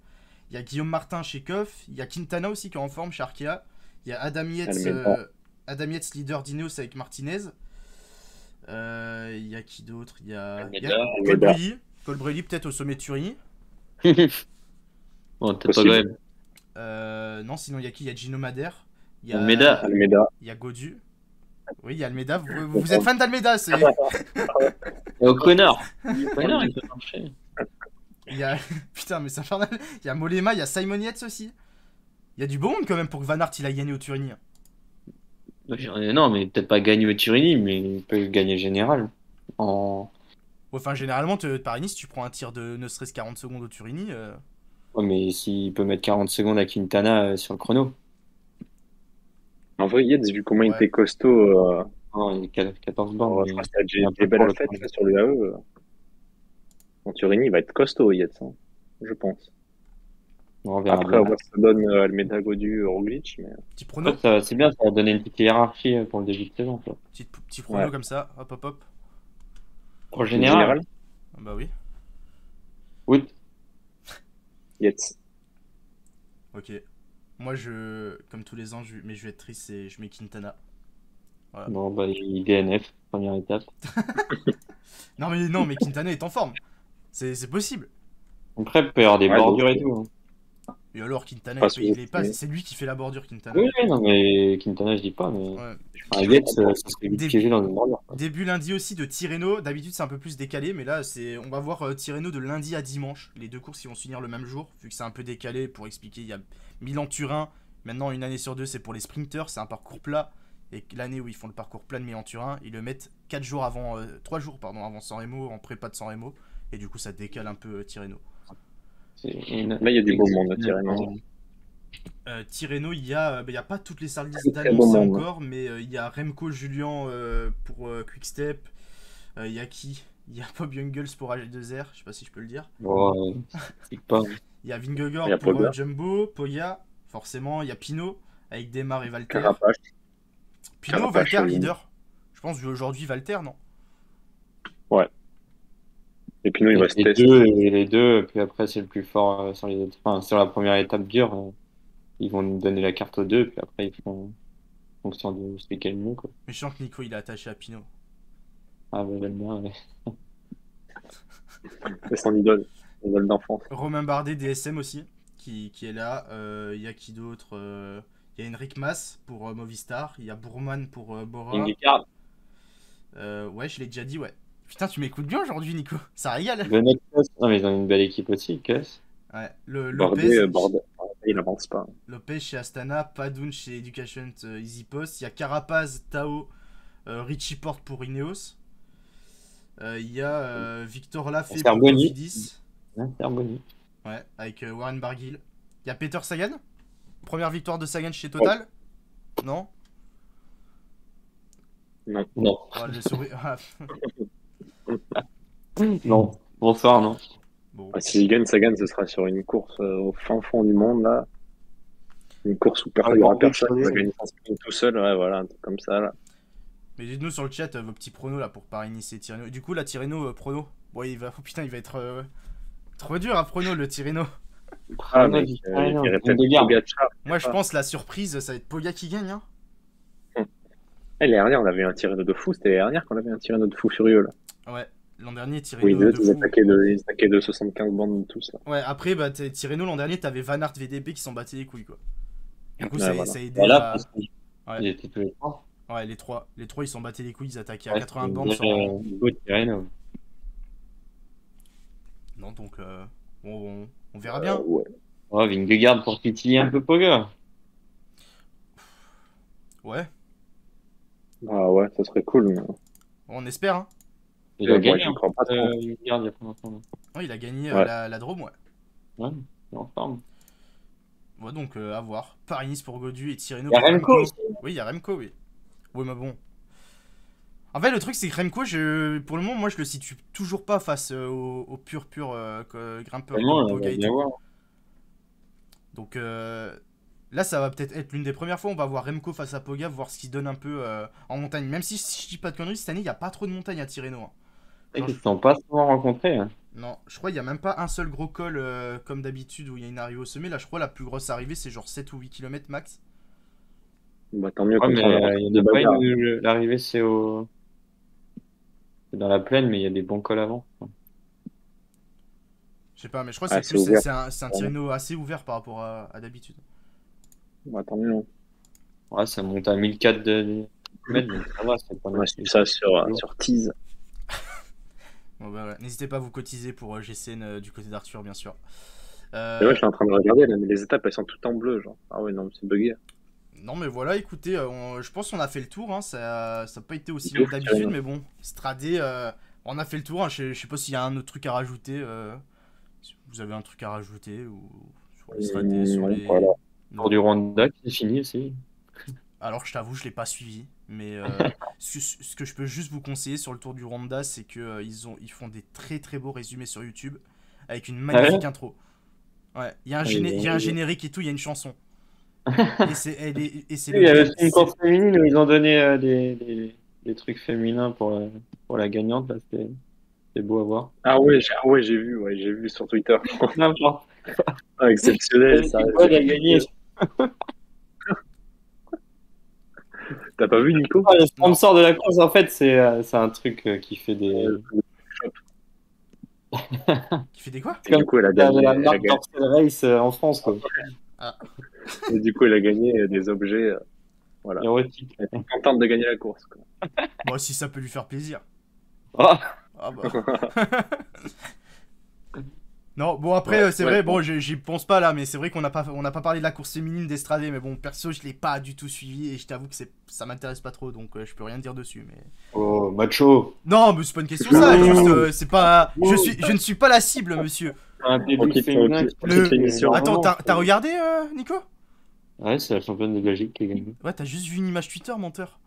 Il y a Guillaume Martin chez Koff. Il y a Quintana aussi qui est en forme chez Arkea. Il y a Adam Yates, leader d'Ineos avec Martinez. Il y a qui d'autre? Il y a Almeida. Colbrelli peut-être au sommet de Turini. Bon, peut-être pas Possible. quand même. Non, sinon il y a qui? Il y a Gino Madère. Il y a Almeida. Almeida. Il y a Godu. Oui, il y a Almeida. Vous êtes fan d'Almeida, c'est. Et O'Connor. O'Connor, il peut marcher. Il y a. Putain, mais c'est infernal. Il y a Molema, il y a Simon Yates aussi. Il y a du beau monde quand même pour que Van Aert il a gagné au Turini. Non, mais peut-être pas gagner au Turini, mais il peut gagner le général. En... Ouais, enfin, généralement, Paris-Nice, tu prends un tir de ne serait-ce 40 secondes au Turini. Ouais, mais s'il peut mettre 40 secondes à Quintana sur le chrono. En vrai, Yates, vu comment il Ouais. était costaud, Non, il y a 14 bornes. je mais- pense qu'il y a il y a un des peu belles pour le fêtes prendre. là, sur l'UAE. En Turini, il va être costaud, Yates, hein, je pense. On verra Après, bien. on voit que ça donne Almeida, Godu, Roglic, mais Petit prono. Ouais, c'est bien, ça va donner une petite hiérarchie pour le début de saison. Quoi. Petit prono Ouais. comme ça. Hop, hop, hop. Pour le général, Ah bah oui. Wood. Yates. Ok. Moi, comme tous les ans, mais je vais être triste et je mets Quintana. Voilà. Bon, bah, il DNF, première étape. Non, mais Quintana est en forme. C'est possible. Après, il peut y avoir des Ouais, bordures donc, et tout. Et alors, Quintana, Pas il est pas. sous-estimé. C'est lui qui fait la bordure, Quintana. Oui, non, mais Quintana, je dis pas, mais. Ouais. Un Yates, ça serait vite Des- piégé dans une bordure. Début lundi aussi de Tirreno. D'habitude, c'est un peu plus décalé, mais là, on va voir Tirreno de lundi à dimanche. Les deux courses, ils vont se finir le même jour, vu que c'est un peu décalé. Pour expliquer, il y a Milan-Turin. Maintenant, une année sur deux, c'est pour les sprinters. C'est un parcours plat. Et l'année où ils font le parcours plat de Milan-Turin, ils le mettent 4 jours avant, 3 jours pardon, avant San Remo, en prépa de San Remo. Et du coup, ça décale un peu Tirreno. Là, il y a du beau monde à Tirreno. Tirreno, il y a pas toutes les salles Très d'annoncées beau monde. encore, mais il y a Remco Julian pour Quickstep. Il y a qui? Il y a Bob Jungels pour AG2R, je sais pas si je peux le dire. Bon, c'est pas. Il y a Vingegaard Il y a pour Pogacar. Jumbo, Poya, forcément. Il y a Pinot avec Demar et Valter. Carapace. Pinot, Carapace, Valter, oui. leader. Je pense qu'aujourd'hui, Valter, non? Et puis nous, il va se tester. Les deux, puis après, c'est le plus fort sur les autres. Enfin, sur la première étape dure, ils vont nous donner la carte aux deux, puis après, ils font en fonction de celui qui est le mieux, quoi. Mais je sens que Nico, il est attaché à Pinot. Ah, bah, j'aime bien, ouais. C'est son idole d'enfance. Romain Bardet, DSM aussi, qui est là. Il y a qui d'autre? Il y a Enric Mas pour Movistar. Il y a Bourman pour Bora. Vingegaard, Ouais, je l'ai déjà dit, ouais. Putain, tu m'écoutes bien aujourd'hui, Nico. Ça régale. Benoît Kuss. Non, mais ils ont une belle équipe aussi, Kuss. Ouais. Bordet, il avance pas. Lopez chez Astana, Padoun chez Education Easy Post. Il y a Carapaz, Tao, Richie Porte pour Ineos. Il y a Victor Lafay pour Serboni. Cofidis. Serboni. Ouais, avec Warren Barguil. Il y a Peter Sagan. Première victoire de Sagan chez Total. Non. Non. Oh, le sourire. Ah, Non. Bonsoir, non. bon. S'il gagne, ça gagne, ce sera sur une course au fin fond du monde, là. Une course où il Ah, n'y aura bon, personne, oui, il va oui. gagner son sprint tout seul, ouais, voilà, un truc comme ça, là. Mais dites-nous sur le chat vos petits pronos là pour Paris-Nice et Tirreno. Du coup, la Tirreno prono. Bon, oh, putain, il va être trop dur à prono le Tirreno. Ah, mais mec, il il répète Vingegaard. Pogacar. Moi, je pense la surprise, ça va être Poga qui gagne. Hein. L'année dernière, on avait un Tirreno de fou, c'était l'année dernière qu'on avait un Tirreno de fou furieux, là. Ouais, l'an dernier, Oui, Tirreno ils de fou. attaquaient de 75 bandes tous, là. Ouais, après, bah, Tirreno l'an dernier, t'avais Van Aert, VDP qui s'en battaient les couilles, quoi. Du coup, Ouais, ça voilà. a aidé Voilà, à... parce qu'ils Ouais. étaient tous les trois. Ouais, les trois, ils s'en battaient les couilles, ils attaquaient à Ouais, 80 c'était bandes bien, sans... beau Tirreno. Non, donc, on verra bien. Ouais. Oh, Vingegaard pour titiller un peu Poga. Ouais, Ah ouais, ça serait cool, mais... on espère, hein. Il a Ouais, moi, gagné, j'y hein. crois pas trop. Vingegaard, il y a pas longtemps. Ouais, il a gagné Ouais. la Drôme, ouais. Ouais, il est en forme. Ouais, donc, à voir. Paris-Nice pour Godu et Tirreno Il y a pour Remco aussi. Oui, il y a Remco, oui. Oui, mais bon. En fait, le truc, c'est que Remco, pour le moment, moi, je le situe toujours pas face au pur grimpeur Vraiment, comme on Poga va et bien tout. voir. Donc là, ça va peut-être être l'une des premières fois. On va voir Remco face à Poga, voir ce qu'il donne un peu en montagne. Même si je dis pas de conneries, cette année, il n'y a pas trop de montagne à Tirreno. Hein. C'est Genre, qu'ils ne sont pas souvent rencontrés. Hein. Non, je crois qu'il n'y a même pas un seul gros col comme d'habitude où il y a une arrivée au sommet. Là, je crois la plus grosse arrivée, c'est genre 7 ou 8 km max. Bah, tant mieux, Ouais, comme mais ça, on aura il des y en a pas bagarres. l'arrivée, c'est dans la plaine, mais il y a des bons cols avant. Je sais pas, mais je crois que Ah, c'est c'est plus ouvert. c'est un Tirreno assez ouvert par rapport à d'habitude. Bah, tant mieux. Ouais, ça monte à 1004 de mètres, donc ça va, c'est pas On mal. va suivre ça sur Tease. Bon, bah, ouais. N'hésitez pas à vous cotiser pour GCN du côté d'Arthur, bien sûr. Et ouais, je suis en train de regarder, là, mais les étapes, elles sont toutes en bleu, genre. Ah ouais, non, mais c'est bugué. Non, mais voilà, écoutez, je pense qu'on a fait le tour. Hein, ça n'a pas été aussi De long ouf, que d'habitude, carrément. mais bon, Stradé, on a fait le tour. Hein, je sais pas s'il y a un autre truc à rajouter. Si vous avez un truc à rajouter ou sur les Stradé, sur Non, les. voilà. Tour du Rwanda qui est fini aussi. Alors, je t'avoue, je l'ai pas suivi, mais ce que je peux juste vous conseiller sur le Tour du Rwanda, c'est que ils font des très très beaux résumés sur YouTube avec une magnifique intro. Ouais, il y a un générique et tout, il y a une chanson. Et c'est Il y a aussi une course féminine où ils ont donné des trucs féminins pour la gagnante. Là, c'était beau à voir. Ah ouais, j'ai vu sur Twitter. N'importe. Ah, exceptionnel, ça. Elle a gagné. T'as pas vu, Nico? Le sponsor de la course, en fait, c'est un truc qui fait des. Qui fait des quoi? Et du coup, elle a La gagné, marque Dorsal Race en France, quoi. et du coup, elle a gagné des objets. Voilà. Érotique. Elle était contente de gagner la course, quoi. Bon, si ça peut lui faire plaisir. Oh, Ah bah. Non, bon après Ouais, c'est ouais, vrai, bon. bon j'y pense pas là, mais c'est vrai qu'on n'a pas parlé de la course féminine d'Estrade, mais bon perso je l'ai pas du tout suivi et je t'avoue que ça m'intéresse pas trop, donc je peux rien dire dessus. Mais oh, macho. non, mais c'est pas une question ça, juste c'est pas, je ne suis pas la cible, monsieur. Un On début quitte- féminin on quitte- qui- on quitte l'émission. Attends, t'as regardé Nico? Ouais, c'est la championne de Belgique qui a gagné. Ouais, t'as juste vu une image Twitter, menteur.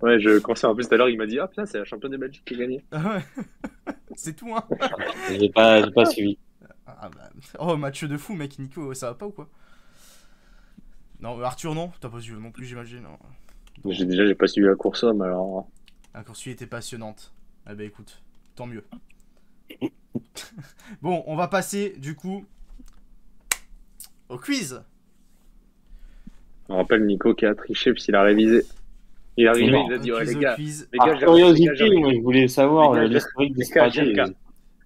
Ouais, je conseille en plus tout à l'heure, il m'a dit, ah putain, c'est la championne de Belgique qui a gagné. Ah ouais. C'est tout hein. J'ai pas suivi. Ah bah... Oh, match de fou, mec. Nico, ça va pas ou quoi? Non, Arthur, non? T'as pas suivi non plus, j'imagine. Non. J'ai pas suivi la course homme, alors. La course était passionnante. Ah bah écoute, tant mieux. Bon, on va passer du coup au quiz. On rappelle Nico qui a triché puisqu'il a révisé. Il est arrivé, Non. il a dit, Au ouais, quiz, les au gars, quiz. les Par gars, j'ai curiosité, révisé. moi, je voulais savoir Les gars, l'historique des les gars, stratégies.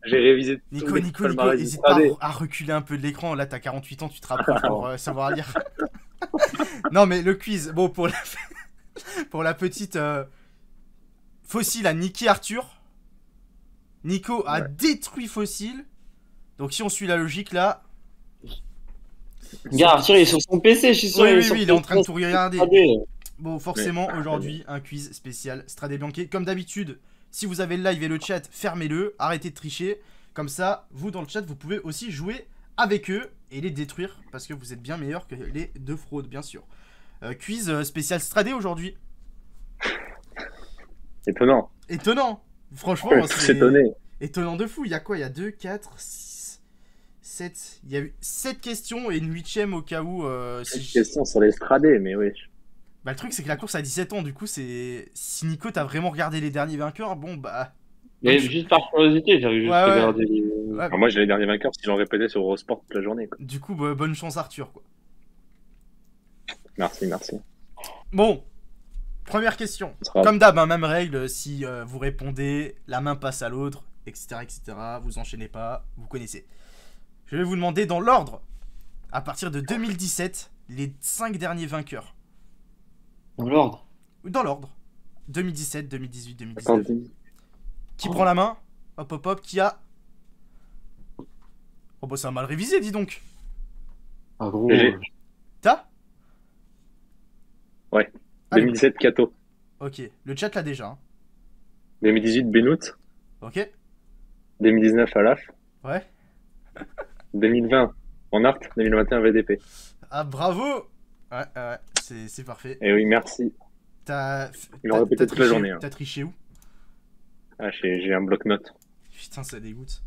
j'ai révisé tout Nico, les Nico, palmarès hésite d'Estrade. pas à reculer un peu de l'écran. Là, t'as 48 ans, tu te rapproches pour savoir lire. Non, mais le quiz, bon, pour la petite Fossile a niqué Arthur. Nico a Ouais. détruit Fossile. Donc, si on suit la logique là. Gars, Arthur, il est sur son PC, je suis sûr. Oui, oui, sur oui, il est en train de PC. tout regarder. Regardez. Bon, forcément, aujourd'hui, un quiz spécial Strade Bianchi. Comme d'habitude, si vous avez le live et le chat, fermez-le, arrêtez de tricher. Comme ça, vous dans le chat, vous pouvez aussi jouer avec eux et les détruire parce que vous êtes bien meilleurs que les deux fraudes, bien sûr. Quiz spécial Strade aujourd'hui. Étonnant. Étonnant. Franchement, Ouais, tous étonnés. étonnant de fou. Il y a quoi? Il y a 2, 4, 6, 7. Il y a eu 7 questions et une 8ème au cas où. C'est une question sur l'Estrade, mais oui. Bah, le truc, c'est que la course a 17 ans. Du coup, c'est. Si Nico, t'as vraiment regardé les derniers vainqueurs, bon, bah. Mais juste par curiosité, j'avais juste Ouais, ouais. regardé. Ouais, Alors moi, j'ai les derniers vainqueurs si j'en répétais sur Eurosport toute la journée, quoi. du coup, bah, bonne chance, Arthur, quoi. Merci, merci. Bon, première question. On sera- Comme d'hab, hein, même règle, si vous répondez, la main passe à l'autre, etc., etc. Vous enchaînez pas, vous connaissez. Je vais vous demander dans l'ordre, à partir de 2017, les 5 derniers vainqueurs. Dans l'ordre. Dans l'ordre. 2017, 2018, 2019. Attendez. Qui prend la main? Hop, hop, hop, qui a... Oh bah ça a mal révisé, dis donc. Ah, gros. GG. T'as? Ouais. Allez. 2017, Kato. Ok, le chat l'a déjà. Hein. 2018, Benoît. Ok? 2019, Alaf. Ouais. 2020, en art. 2021, VDP. Ah bravo. Ouais, c'est parfait. Et oui, merci. T'as Ils l'ont répété toute la journée, hein. T'as triché où? Ah, j'ai un bloc-notes. Putain, ça dégoûte.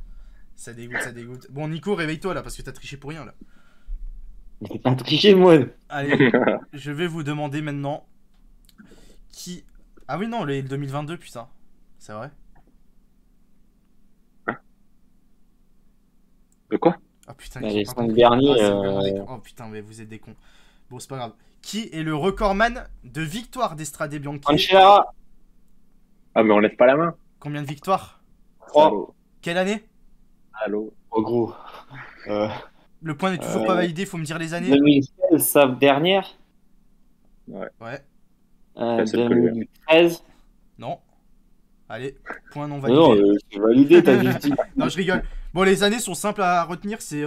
Ça dégoûte, ça dégoûte. Bon, Nico, réveille-toi là, parce que t'as triché pour rien là. J'ai pas triché, moi. Allez, je vais vous demander maintenant qui. Ah oui, non, le 2022, putain. C'est vrai? De quoi? Ah putain, Bah, j'ai les pas 5 compris. derniers. Ah, c'est vraiment des cons. Oh putain, mais vous êtes des cons. Bon, c'est pas grave. Qui est le recordman de victoire d'Estrade Bianchi? Anchera. Ah, mais on lève pas la main. Combien de victoires? 3. Allô. Quelle année? Allô. Oh, gros. Le point n'est toujours pas validé, faut me dire les années. 2016, sa dernière. Ouais, c'est le collier. 2013. non. Allez, point non Non, validé. c'est validé, t'as juste dit. Non, je rigole. Bon, les années sont simples à retenir, c'est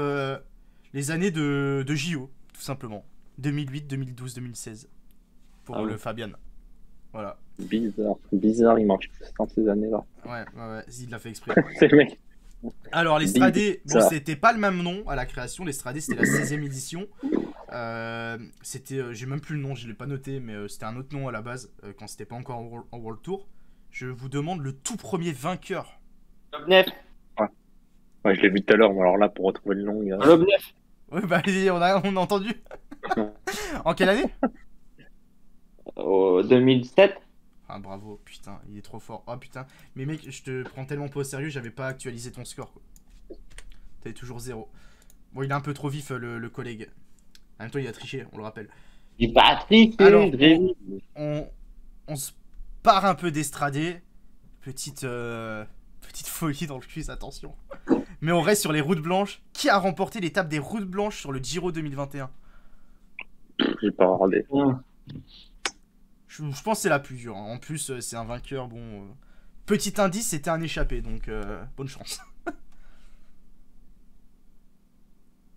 les années de JO, tout simplement. 2008, 2012, 2016. Pour Ah le ouais. Fabian. Voilà. Bizarre, il manque dans ces années-là. Ouais, il l'a fait exprès. C'est le mec. Alors, l'Estrade, bon, Bizarre. c'était pas le même nom à la création. L'Estrade, c'était la 16e édition. C'était, j'ai même plus le nom, je l'ai pas noté, mais c'était un autre nom à la base, quand c'était pas encore en World Tour. Je vous demande le tout premier vainqueur. Lobnev. Ouais, je l'ai vu tout à l'heure, mais alors là, pour retrouver le nom, il y a... Lobnev. Ouais, bah, on a entendu. En quelle année? 2007. Ah, bravo, putain, il est trop fort. Oh putain, mais mec, je te prends tellement pas au sérieux, j'avais pas actualisé ton score, quoi. T'avais toujours 0. Bon, il est un peu trop vif, le collègue. En même temps, il a triché, on le rappelle. J'ai pas triché, Alors, Drévi. On se part un peu d'Estradé. Petite folie dans le quiz, attention. Mais on reste sur les routes blanches. Qui a remporté l'étape des routes blanches sur le Giro 2021? J'ai pas regardé. Je pense que c'est la plus dure. Hein. En plus, c'est un vainqueur. Bon, petit indice, c'était un échappé, donc bonne chance.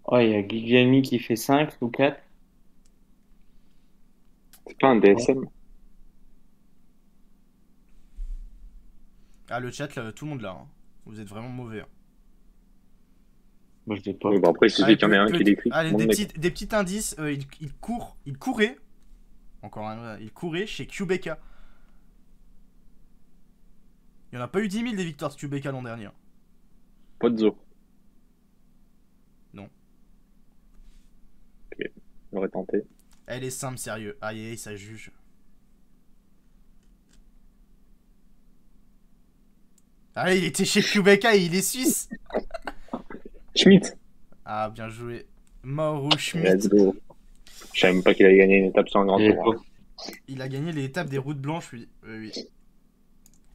Oh, il y a Guglielmi qui fait 5 ou 4. C'est pas un DSM. Ah, le chat, là, tout le monde là. Hein. Vous êtes vraiment mauvais. Hein. Moi, je l'ai pas. Oui, bon, après, il suffit Allez, qu'il y en ait un qui l'écrit. Allez, Bon, des mec. petits indices. Il courait. Encore un. Il courait chez QBK. Il n'y en a pas eu 10 000 des victoires de QBK l'an dernier. Hein. Pozzo. Non. Ok, j'aurais tenté. Elle est simple, sérieux. Aïe, aïe, ça juge. Allez, il était chez QBK et il est suisse. Schmitt. Ah, bien joué. Mauro Let's Schmitt. go. Je savais même pas qu'il avait gagné une étape sur un grand Et tour. Hein. Il a gagné l'étape des routes blanches, oui. Oui.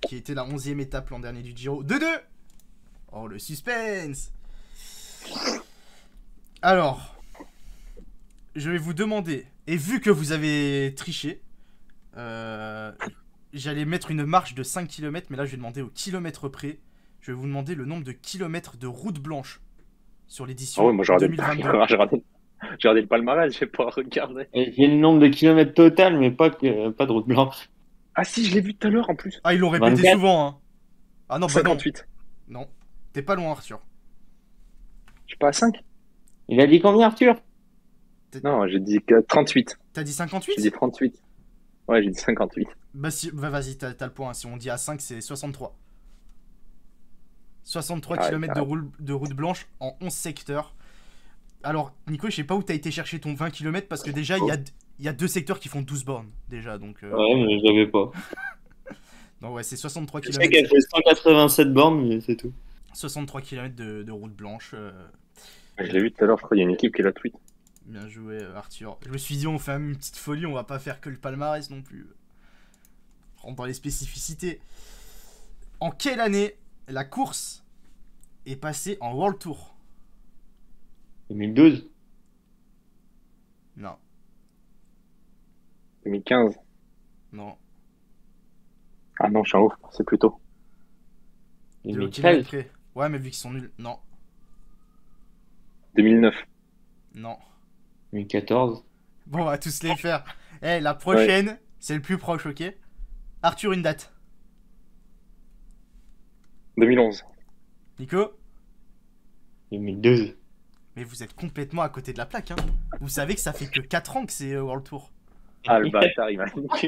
Qui était la 11e étape l'an dernier du Giro. 2-2. Oh, le suspense. Alors, je vais vous demander, et vu que vous avez triché, j'allais mettre une marche de 5 km, mais là je vais demander au kilomètre près. Je vais vous demander le nombre de kilomètres de route blanche sur l'édition Ah ouais, moi j'ai regardé, 2022. j'ai regardé le palmarès, j'ai pas regardé. Et j'ai le nombre de kilomètres total, mais pas de route blanche. Ah si, je l'ai vu tout à l'heure en plus. Ah, ils l'ont répété 24. souvent, hein. Ah non, bah non. 58. Non, t'es pas loin, Arthur. Je suis pas à 5? Il a dit combien, Arthur? Non, j'ai dit que 38. T'as dit J'ai 58? dit 38. Ouais, j'ai dit 58. Bah, si, bah vas-y, t'as le point. Si on dit à 5, c'est 63. 63 Ah ouais, km carrément. de route blanche en 11 secteurs. Alors, Nico, je sais pas où t'as été chercher ton 20 km parce que déjà, il y a 2 secteurs qui font 12 bornes. Déjà, donc. Ouais, mais je l'avais pas. Non, ouais, c'est 63 Je sais km. qu'elle fait 187 bornes, mais c'est tout. 63 km de route blanche. Je l'ai vu tout à l'heure, je crois qu'il y a une équipe qui l'a tweet. Bien joué, Arthur. Je me suis dit, on fait une petite folie, on va pas faire que le palmarès non plus. On rentre dans les spécificités. En quelle année la course est passée en World Tour? 2012. Non, 2015. non. Ah non, je suis en ouf, c'est plus tôt. T'es au 2013. kilomètre près. Ouais, mais vu qu'ils sont nuls. Non, 2009. non. 2014. Bon, on va tous les faire. Eh, la prochaine, c'est le plus proche, ok? Arthur, une date. 2011. Nico? 2012. Mais vous êtes complètement à côté de la plaque, hein. Vous savez que ça fait que 4 ans que c'est World Tour. Ah, le bâtard, il m'a niqué.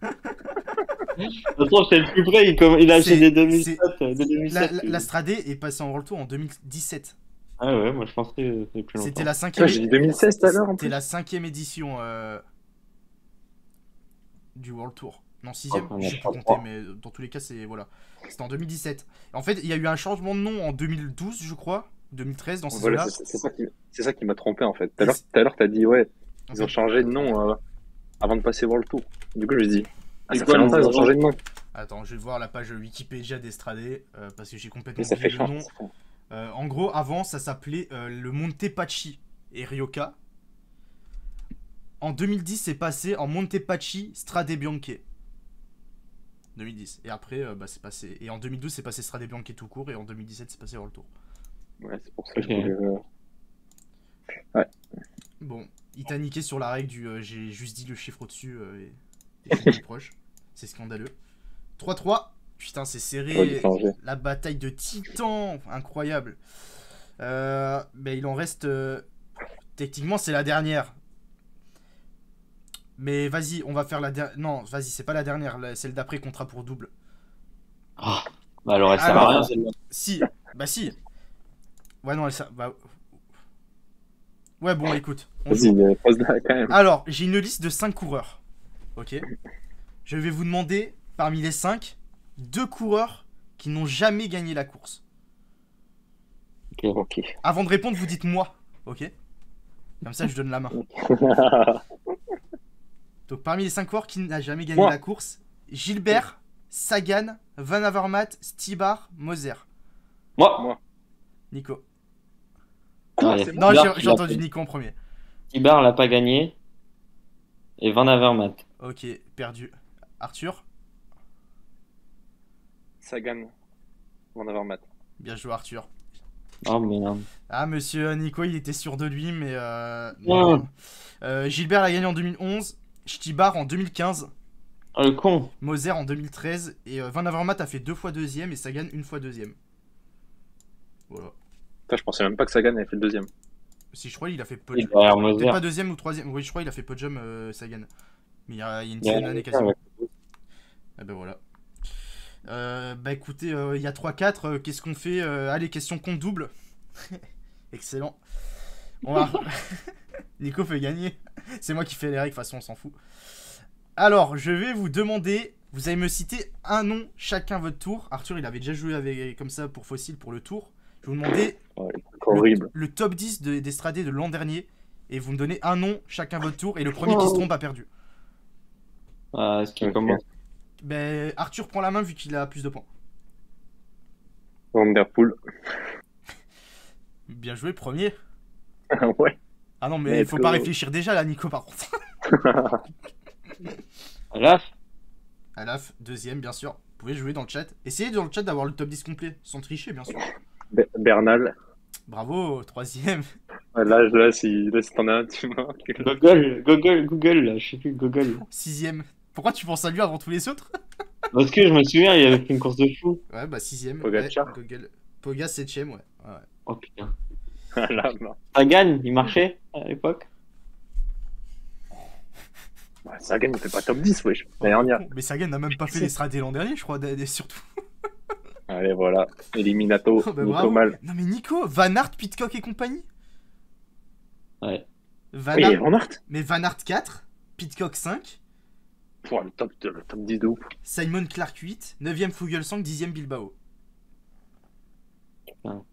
De toute façon, c'est le plus près. Il a acheté des 2007. Des 2007. La Stradé est passée en World Tour en 2017. Ah ouais, moi je pensais que c'était plus longtemps. C'était la Putain, 5ème. j'ai dit 2016 tout à l'heure en C'était plus. la 5ème édition du World Tour. Non, 6ème, Oh, je sais plus on a compter, mais dans tous les cas, c'est. Voilà. C'était en 2017. En fait, il y a eu un changement de nom en 2012, je crois. 2013, dans ces Voilà, eaux-là. c'est ça qui m'a trompé en fait. Tout à l'heure, t'as dit ouais, ils ont changé de nom avant de passer World Tour. Du coup, je me dis, ah, C'est ça quoi fait le longtemps qu'ils ont nom changé de nom. Attends, je vais voir la page Wikipédia d'Estradé, parce que j'ai complètement Et ça fait oublié le chiant. nom. En gros, avant, ça s'appelait le Montepachi et Rioja. En 2010, c'est passé en Montepachi Strade Bianche. 2010. Et après, c'est passé. Et en 2012, c'est passé Strade Bianche tout court. Et en 2017, c'est passé World Tour. Ouais, c'est pour ça que je Ok. voulais. Bon, il t'a niqué sur la règle du j'ai juste dit le chiffre au-dessus et t'es plus proche. C'est scandaleux. 3-3. Putain, c'est J'aurais dû serré. changer. La bataille de titans. Incroyable. Mais il en reste. Techniquement, c'est la dernière. Mais vas-y, on va faire la dernière. Non, vas-y, c'est pas la dernière. Celle d'après, contrat pour double. Ah, bah alors elle sert Alors, à rien celle-là. Si. Bah si. Ouais, non, ça. Bah... Ouais, bon, écoute. On Vas-y, joue. pose-la quand même. Alors, j'ai une liste de 5 coureurs. Ok. Je vais vous demander, parmi les 5, 2 coureurs qui n'ont jamais gagné la course. Ok. Avant de répondre, vous dites moi. Ok. Comme ça, je donne la main. Donc, parmi les 5 coureurs qui n'a jamais gagné Moi. la course, Gilbert, Sagan, Van Avermaet, Stibar, Moser. Moi. Nico. Ouais, c'est Non, Stibar, j'ai entendu Nico en premier. Stibar l'a pas gagné. Et Van Avermaet. Ok, perdu. Arthur, Sagan. Van Avermaet. bien joué Arthur. Oh, mais non. Ah, monsieur Nico, il était sûr de lui, mais Ouais. non. Gilbert l'a gagné en 2011, Stibar en 2015, Oh, le con. Moser en 2013, et Van Avermaet a fait 2 fois deuxième et Sagan une fois deuxième. Voilà. Putain, je pensais même pas que Sagan avait fait le deuxième. Si je crois il a fait Et podium. derrière Peut-être Moser. pas deuxième ou troisième. Oui, je crois il a fait podium Sagan. Mais il y a une Ouais, dizaine d'années quasiment. ouais. Ah ben voilà. Bah écoutez, il y a 3-4. Qu'est-ce qu'on fait Allez, question compte double. Excellent. On va... Nico fait gagner. C'est moi qui fais les règles, de toute façon on s'en fout. Alors, je vais vous demander... Vous allez me citer un nom chacun votre tour. Arthur, il avait déjà joué avec, comme ça pour Fossil pour le tour. Je vais vous demander Ouais, c'est horrible. le top 10 d'Estradé de l'an dernier. Et vous me donnez un nom chacun votre tour. Et le premier qui se trompe a perdu. Ah, est-ce qu'il Ok. commence? Ben, Arthur prend la main vu qu'il a plus de points. Van Der Poel. Bien joué, premier. Ouais. Ah non, mais il Let's faut pas go. réfléchir déjà là, Nico, par contre. Là, Alaf, deuxième, bien sûr. Vous pouvez jouer dans le chat. Essayez dans le chat d'avoir le top 10 complet, sans tricher, bien sûr. Bernal. Bravo, troisième. Ouais, là, si t'en as un, tu m'as. Google, là, je sais plus, Google. Sixième. Pourquoi tu penses à lui avant tous les autres? Parce que je me souviens, il avait fait une course de fou. Ouais, bah sixième. Pogacar. Ouais, Google. Poga, septième, ouais. Ouais. Oh putain. Là, non. Sagan, il marchait à l'époque. Ouais, Sagan, il fait pas top 10, wesh. L'année dernière. Mais Sagan n'a même pas fait les stradés l'an dernier, je crois, surtout. Allez, voilà. Eliminato. Oh, bah, Nico bravo. Mal. Non mais Nico, Van Aert, Pidcock et compagnie. Ouais. Van Oui, Aert, Van Aert. mais Van Aert 4, Pidcock 5, Pouah, le top 10 de ouf. Simon Clark 8, 9ème Fuglsang, 10ème Bilbao. Putain.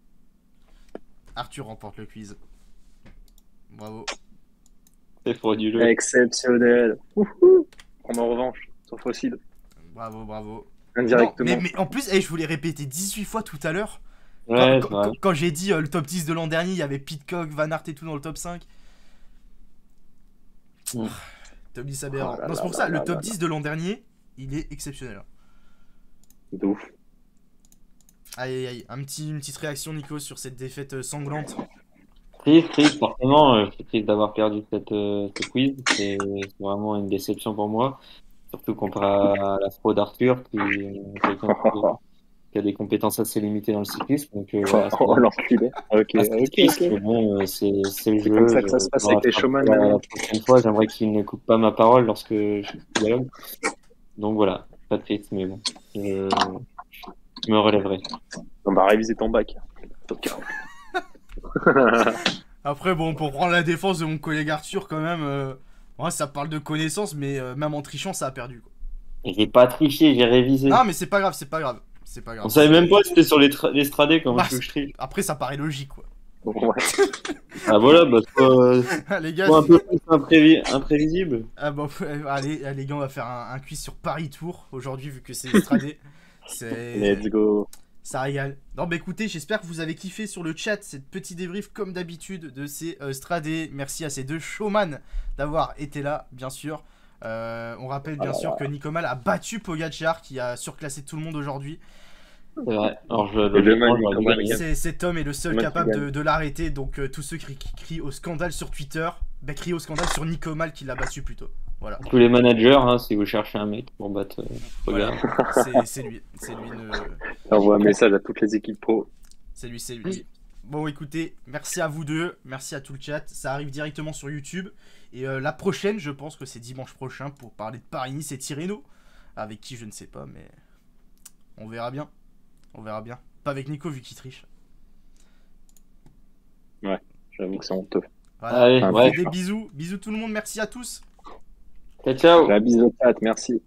Arthur remporte le quiz. Bravo. C'est fort du jeu. Exceptionnel. Wouhou. Prends ma revanche sur Fossil. Bravo, bravo. Indirectement. Non, mais en plus, je vous l'ai répété 18 fois tout à l'heure. Ouais, Quand, c'est vrai. quand j'ai dit le top 10 de l'an dernier, il y avait Pidcock, Van Aert et tout dans le top 5. Mm. Top 10 aberrant. Oh là Non, c'est là pour là ça, là le top là 10 de l'an dernier, il est exceptionnel. De ouf. Aïe aïe aïe, une petite réaction Nico sur cette défaite sanglante. Triste, forcément, je suis triste d'avoir perdu ce quiz. C'est vraiment une déception pour moi. Surtout comparé à la fraude d'Arthur, qui est quelqu'un qui a des compétences assez limitées dans le cyclisme. Donc, voilà, Oh, l'enculé. Ok, c'est ok, triste, ok. mais bon, c'est le C'est jeu. comme ça que ça se passe avec les showman, La maintenant. prochaine fois, j'aimerais qu'il ne coupe pas ma parole lorsque je suis dialogue. Donc voilà, pas triste, mais bon, je me relèverai. On va réviser ton bac. Ok. Après, bon, pour prendre la défense de mon collègue Arthur, quand même, ouais, ça parle de connaissances, mais même en trichant, ça a perdu. Quoi. J'ai pas triché, j'ai révisé. Non, mais c'est pas grave, c'est pas grave. C'est pas grave. On savait même pas si c'était sur l'estradé quand Bah, je triche. Après, ça paraît logique, quoi. Ouais. Ah voilà, bah Les gars, soit un peu plus imprévisible. ah, bon, allez, les gars, on va faire un quiz sur Paris Tour aujourd'hui, vu que c'est Estradé. Let's go. Ça régale. Non, bah écoutez, j'espère que vous avez kiffé sur le chat cette petite débrief, comme d'habitude, de ces Stradé. Merci à ces deux showman d'avoir été là, bien sûr. On rappelle bien sûr que Nico Mal a battu Pogacar, qui a surclassé tout le monde aujourd'hui. C'est vrai. Alors Et demain, j'aurais dû Nicolas, gagner. Cet homme est le seul Comment tu capable gagnes de l'arrêter. Donc tous ceux qui crient au scandale sur Twitter, bah, crient au scandale sur Nico Mal qui l'a battu plus tôt. Voilà. Tous les managers, hein, si vous cherchez un mec pour battre Voilà. Pogacar. C'est lui. C'est lui. J'envoie un message à toutes les équipes pro. C'est lui. Bon, écoutez, merci à vous deux. Merci à tout le chat. Ça arrive directement sur YouTube. Et la prochaine, je pense que c'est dimanche prochain pour parler de Paris-Nice et Tirreno. Avec qui, je ne sais pas, mais on verra bien. On verra bien. Pas avec Nico vu qu'il triche. J'avoue que c'est honteux. Voilà. Allez, Ah, ouais. Des bisous. Bisous tout le monde. Merci à tous. Ciao, ciao. La bise au chat, merci.